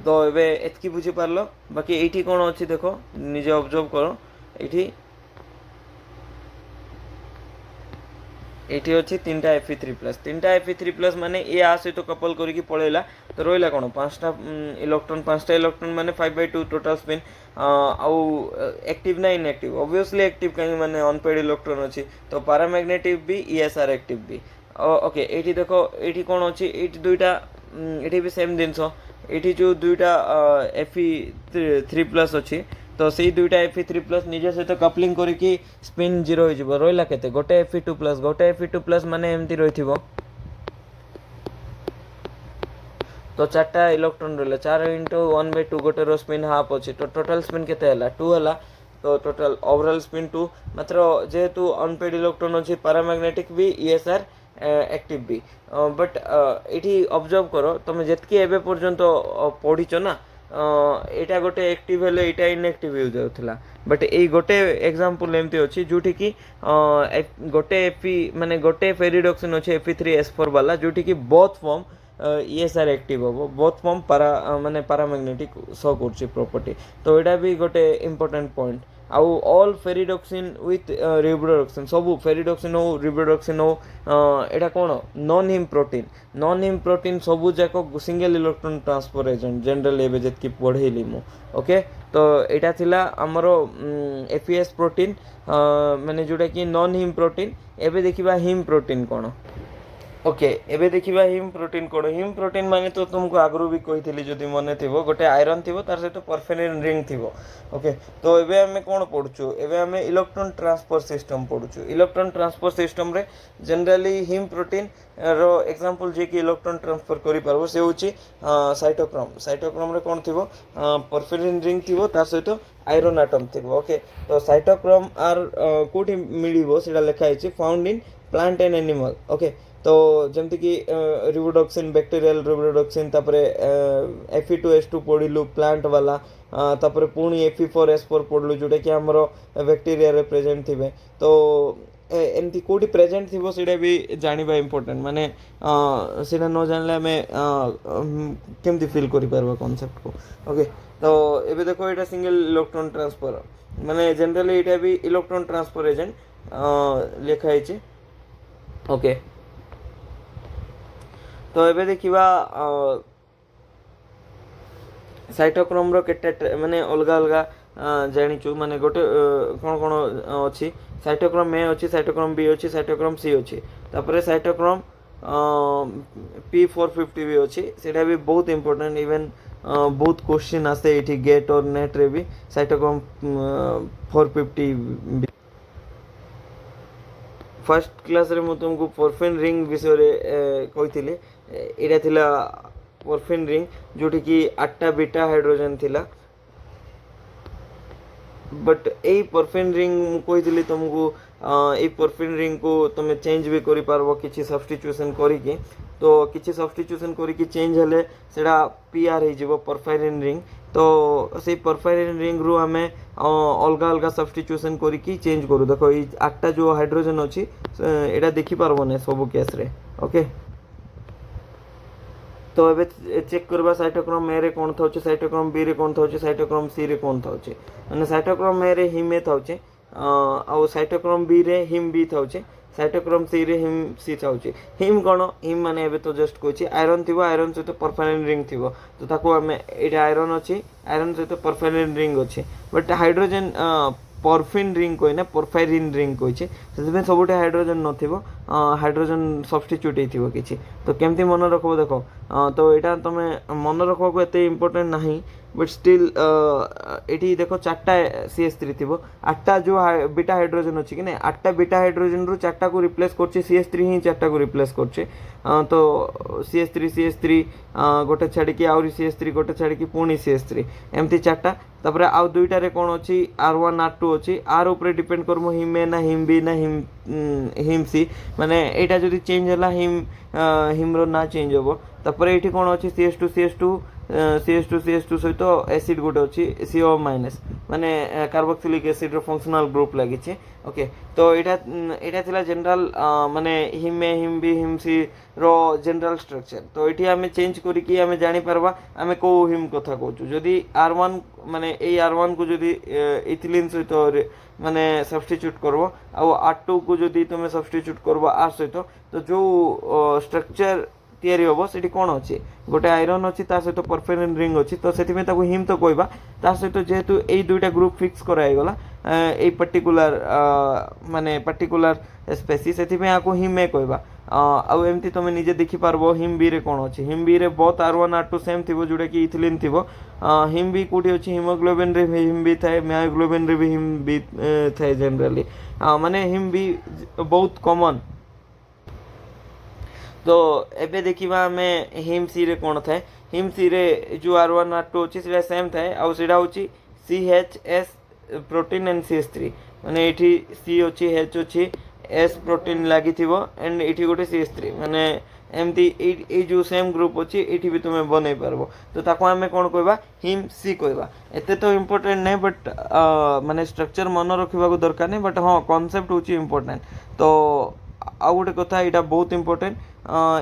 तो एबे एतकी बुझी पारलो बाकी एठी कौन अच्छी देखो निजे ऑब्जर्व करो एठी अच्छी 3टा Fe3+ 3टा Fe3+ माने ये आ सहित कपल करके पळेला तो रहिला कौन 5टा इलेक्ट्रॉन माने 5/2 टोटल स्पिन आउ एक्टिव ना इनएक्टिव ऑब्वियसली एक्टिव कहीं माने अनपेड इलेक्ट्रॉन अच्छी तो पैरामैग्नेटिक भी ESR एक्टिव भी ओके एठी देखो एठी कौन अच्छी एठी दुईटा एठी भी सेम जिनस एठी जो दुईटा Fe3+ अच्छी तो से दुईटा Fe3+ निज सहित कपलिंग करके स्पिन 0 हो रहा केते गोटे Fe2+ माने एमती रही तो 4टा इलेक्ट्रॉन रहा 4 × 1/2 गोटे रो स्पिन हाफ अच्छे तो टोटल स्पिन केते हला 2 हला तो टोटल ओवरऑल स्पिन 2 मात्र जेहेतु अनपेड इलेक्ट्रॉन अच्छे पैरामैग्नेटिक भी ESR एक्टिव भी बट ये ऑब्जर्व करो तुम जितकी एबे पर्यंत पढ़ीच ना यहाँ गोटे एक्टिव हेले यहाँ इनएक्टिव हो जाउथला बट ये गोटे एग्जांपल एमती अच्छी जोठी कि गोटे माने गोटे फेरिडॉक्सिन अच्छे Fe3S4 वाला जोठी कि बोथ फॉर्म ESR एक्टिव हम बोथ फॉर्म माने पैरामैग्नेटिक शो कर प्रॉपर्टी तो यहाँ भी गोटे इंपोर्टेंट पॉइंट आउ ऑल फेरिडॉक्सिन विथ रिबोडॉक्सिन सब फेरिडॉक्सिन हो रिबोडॉक्सिन हो यहाँ कौन नॉन हिम प्रोटीन सबू जाक single electron transfer agent general एवं जी पढ़ेली मु ओके तो यहाँ थिला आमर FES प्रोटीन माने जोटा कि नॉन हिम प्रोटीन एबे देखिबा हिम प्रोटीन कौन ओके एबे देखिबा हिम प्रोटीन कौन हिम प्रोटीन माने तो तुमको आगु भी कही जदि मन थी गोटे आयरन थी तार सहित परफेरिन रिंग थी ओके तो एबे आमे कौन पढ़ुचु एबे आमे इलेक्ट्रॉन ट्रांसफर सिस्टम पढ़ुचु इलेक्ट्रॉन ट्रांसफर सिस्टम रे जनरली हिम प्रोटीन रो एग्जांपल जे कि इलेक्ट्रॉन ट्रांसफर करि पारबो से होची साइटोक्रोम रे कौन थी परफेरिन रिंग थी तार सहित आयरन एटम थी ओके तो साइटोक्रोम आर कोठी मिलिबो सेटा लिखा है found in plant and animal okay तो जमती कि रिबोडॉक्सिन बैक्टीरियल रिबोडॉक्सिन तापरे Fe2S2 पढ़लु प्लांट वाला तापरे पुणी Fe4S4 पढ़लु जोटा कि आमर बैक्टीरिया रे प्रेजेंट थिबे तो एमती कोटी प्रेजेंट थी सीटा भी जानिबा इम्पोर्टेंट माने सीटा न जानले आमे केमती फील करि पारबा कांसेप्ट को ओके तो एबे देखो एटा सिंगल इलेक्ट्रॉन ट्रांसफर माने जनरली एटा भी इलेक्ट्रॉन ट्रांसफर एजेंट लिखा है ओके तो एबे देखिबा साइटोक्रोम रो केटे माने अलग अलग जानिचु माने गोटे कौन कौन अच्छी साइटोक्रोम ए अच्छी साइटोक्रोम बी अच्छी साइटोक्रोम सी अच्छी तापर साइटोक्रोम P450 भी अच्छी सेटा भी बहुत इंपोर्टेंट इवन बहुत क्वेश्चन आसे ये गेट और नेट रे भी साइटोक्रोम 450 फर्स्ट क्लास रे मु तुमको परफिन रिंग विषय रे कही एटा थिला परफिन रिंग जोटी कि 8टा बीटा हाइड्रोजन थिला बट ए परफिन रिंग कही तुमको ए परफिन रिंग को तुम चेंज भी करि पारबो किछि सब्स्टिट्यूशन करिके तो किछि सब्स्टिट्यूशन करिके चेंज हेले सेडा PR हे जिवो परफायरिन रिंग तो से परफायरिन रिंग रु आमे अलग अलग सब्स्टिट्यूशन करिके चेंज करू देखो ई 8टा जो हाइड्रोजन अछि एटा देखि पारबो ने सब केस रे ओके तो एबे चेक करबा साइटोक्रोम ए रे कोन थाउचे साइटोक्रोम बी रे कोन थाउचे साइटोक्रोम सी रे कोन थाउचे माने साइटोक्रोम ए रे हिम ए थाउचे आउ साइटोक्रोम बी रे हिम बी थाउचे साइटोक्रोम सी रे हिम सी थाउचे हिम कोन हिम माने एबे तो जस्ट कोछि आयरन थिबो आयरन सहित परफेरिन रिंग थिबो तो ताको हमें एटा आयरन अछि आयरन सहित परफेरिन रिंग अछि बट हाइड्रोजन परफिन रिंग कोइ ना परफायरिन रिंग कोइछे सेबे सबुटे हाइड्रोजन नथिबो हाइड्रोजन सब्स्टिट्यूट हेथिबो किछि तो केमती मन रखबो देखो तो एटा तमे मन रखबो एते इंपोर्टेंट नाही बट स्टिल ये देख 4टा CH3 थी 8टा जो बीटा हाइड्रोजन अच्छी कि ना 8टा बीटा हाइड्रोजन रु 4टा को रिप्लेस कर CH3 ही 4टा को रिप्लेस कर तो CH3 गोटे छाड़ी आउरी CH3 गोटे छाड़ी पुणी CH3 एमती 4टा तापर आउ दुईटारे कौन अच्छी R1 R2 अच्छी आर उपरे डिपेंड करमु हिम ए ना हिम बी ना हिम सी माने एटा जदि चेंज होला हिम रो ना चेंज होबो तापर एठी कौन अच्छी CH2 सहित एसिड गोटे अच्छी CO माइनस माने कार्बोक्सिलिक एसिड रो फंक्शनल ग्रुप लगी ओके तो एटा थिला जनरल माने haem A haem B haem C रो जनरल स्ट्रक्चर तो ये आम चेंज करिकी आम जानी पारबा आम को हिम कथा कहूँ जदि R1 माने ए R1 को जदि इथिलीन सहित माने सब्स्टिट्यूट करबो आ R2 को जदि तुम सब्स्टिट्यूट करबो आर सहित तो जो स्ट्रक्चर तैयारी हम से कौन अच्छी गोटे आयरन अच्छी सहित परफेरिन रिंग अच्छी तो से हिम तो कहवा ता सहित जेहेतु यही दुईटा ग्रुप फिक्स कराईगला ये पर्टिकुलर माने पर्टिकुलर स्पेसीस से हिम ए कहवा आउ एमती तुम निजे देखिपार हिम बी रे कौन अच्छी हिम बी रे बहुत R1 R2 सेम थी जोटा कि इथिलीन थी हिम बी कौटी अच्छी हिमोग्लोबिन रे हिम बी थाए मायोग्लोबिन रे भी हिम बी थाए जनरली माने हिम बी बहुत कॉमन तो एबे देखिबा हमें हिम सी रे कौन थाए हिम सी रे जो R1 R2 अच्छी से सेम थाए आउ सेडा होची CHS प्रोटीन एंड CH3 माने एठी C अच्छी H अच्छी S प्रोटीन लगी थिबो एंड एठी गोटे CH3 माने एमती ए जो सेम ग्रुप अच्छी एठी भी तुमे बनै पारबो तो ताको हमें कौन कहबा हिम सी कहबा एते तो इम्पोर्टेंट नहीं बट माने स्ट्रक्चर मन रखा को दरकार नहीं बट हाँ कॉन्सेप्ट होची इम्पोर्टेंट तो आउ गोटे कथा यहाँ बहुत इंपोर्टेंट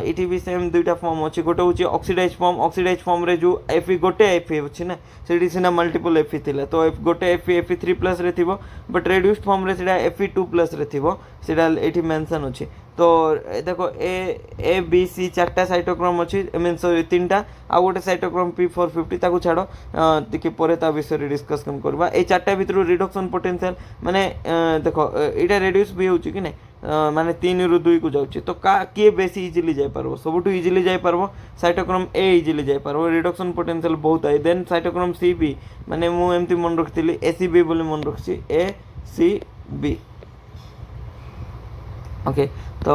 ये भी सेम दुईटा फॉर्म अच्छी गोटे हूँ ऑक्सीडाइज फॉर्म रे जो एफी गोटे एफी अच्छी ना से सीना मल्टीपल एफी थिले तो गोटे एफी Fe3+ रे थिबो बट रेड्यूस्ड फॉर्म रे सेटा Fe2+ रे थिबो सेटा एठी मेंशन अच्छी तो देखो ए बी सी 4टा साइटोक्रोम अच्छी मीन सॉरी 3टा आ गोटे साइटोक्रोम P450 ताकू छाड़ टिके परे ता विषय डिस्कशन करबा ए 4टा भितर रिडक्शन पोटेंशियल माने देखो एटा रेड्यूस भी होची कि नहीं माने 3 रु 2 को जाउची तो का किए बेसी इजीली जाय पारबो सबुठु इजीली जाय पारबो साइटोक्रोम ए इजीली जाय पारबो रिडक्शन पोटेंशियल बहुत है देन साइटोक्रोम सी बी माने मु एमती मन रखतिली एसीबी बोली मन रखछि ए सी बी ओके तो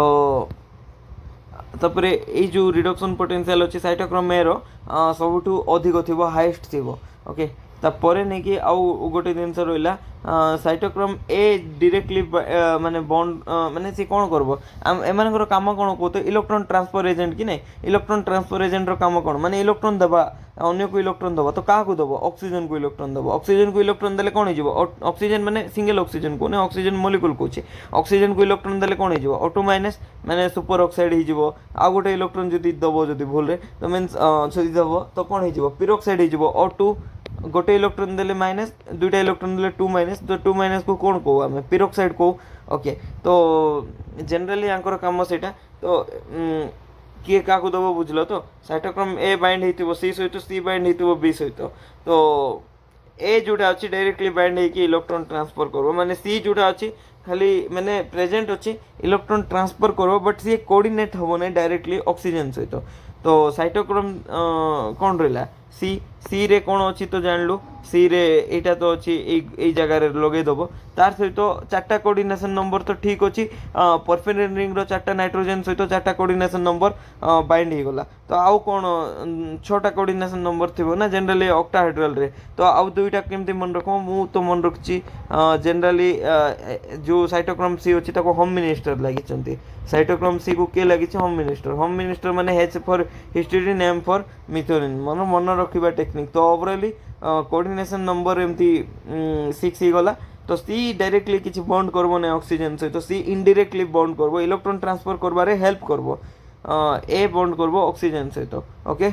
तापरे ए जो रिडक्शन पोटेंशियल अच्छी साइटोक्रोम ए रो सबुठु अधिक थिबो हाईएस्ट थिबो ओके तापरे नहीं कि आउ गोटे जिनस रहा साइटोक्रोम ए डायरेक्टली माने बॉन्ड माने सी कौन करबो एमानकर काम कौन कहते इलेक्ट्रॉन ट्रांसफर एजेंट कि नहीं इलेक्ट्रॉन ट्रांसफर एजेंट रो काम कौन माने इलेक्ट्रॉन दबा अन्य को इलेक्ट्रॉन दबा तो क्या दबो ऑक्सीजन को इलेक्ट्रॉन दबो ऑक्सीजन को इलेक्ट्रॉन देले कौन हो ऑक्सीजन माने सिंगल ऑक्सीजन को ना ऑक्सीजन मॉलिक्यूल को ऑक्सीजन को इलेक्ट्रॉन देले कौन हो O2- माने सुपर ऑक्साइड हो आ गोटे इलेक्ट्रॉन जदि दबो जदि भूल रे तो मीन्स जदि दबो तो कौन हो पिरोक्साइड हो O2 गोटे इलेक्ट्रॉन देले माइनस दुईटा इलेक्ट्रॉन देले 2- तो 2- को कौन कहू आम पिरोक्साइड कहू ओके तो जनरली आंकर काम से तो किए क्या दब बुझल तो साइटोक्रोम ए बाइंड हो सी सहित सी बाइंड हो बी सहित तो ए जोटा अच्छी डायरेक्टली बाइंड होगी इलेक्ट्रॉन ट्रांसफर कर माने सी जोटा अच्छी खाली माने प्रेजेंट अच्छी इलेक्ट्रॉन ट्रांसफर कर बट सी कोऑर्डिनेट हम ना डायरेक्टली ऑक्सीजन सहित तो साइटोक्रोम कौन रहा सी रे कौन अच्छी तो जानलु सी रे एटा तो अच्छी ए जगार लगे दब तार सहित 4टा कोऑर्डिनेशन नंबर तो ठीक अच्छी परफेरिन रिंग रो 4टा नाइट्रोजन सहित 4टा कोऑर्डिनेशन नंबर बाइंड हो गला तो आउ कौन 6टा कोऑर्डिनेशन नंबर थी ना जनरली ऑक्टाहेड्रल रे तो आउ दुईटा केमती मन रख मु तो मन रखी जनरली जो साइटोक्रोम सी अच्छी ताको होम मिनिस्टर लगी साइटोक्रोम सी को किए लगी होम मिनिस्टर माने H for histidine M for methionine मन रखा टेक्निक तो ओवरऑली कोऑर्डिनेशन नंबर एमती 6 ही गला तो सी डायरेक्टली किसी बॉन्ड करबो ना ऑक्सीजन सहित तो सी इनडायरेक्टली बॉन्ड करबो इलेक्ट्रॉन ट्रांसफर करबारे हेल्प करबो ए बॉन्ड करबो ऑक्सीजन सहित ओके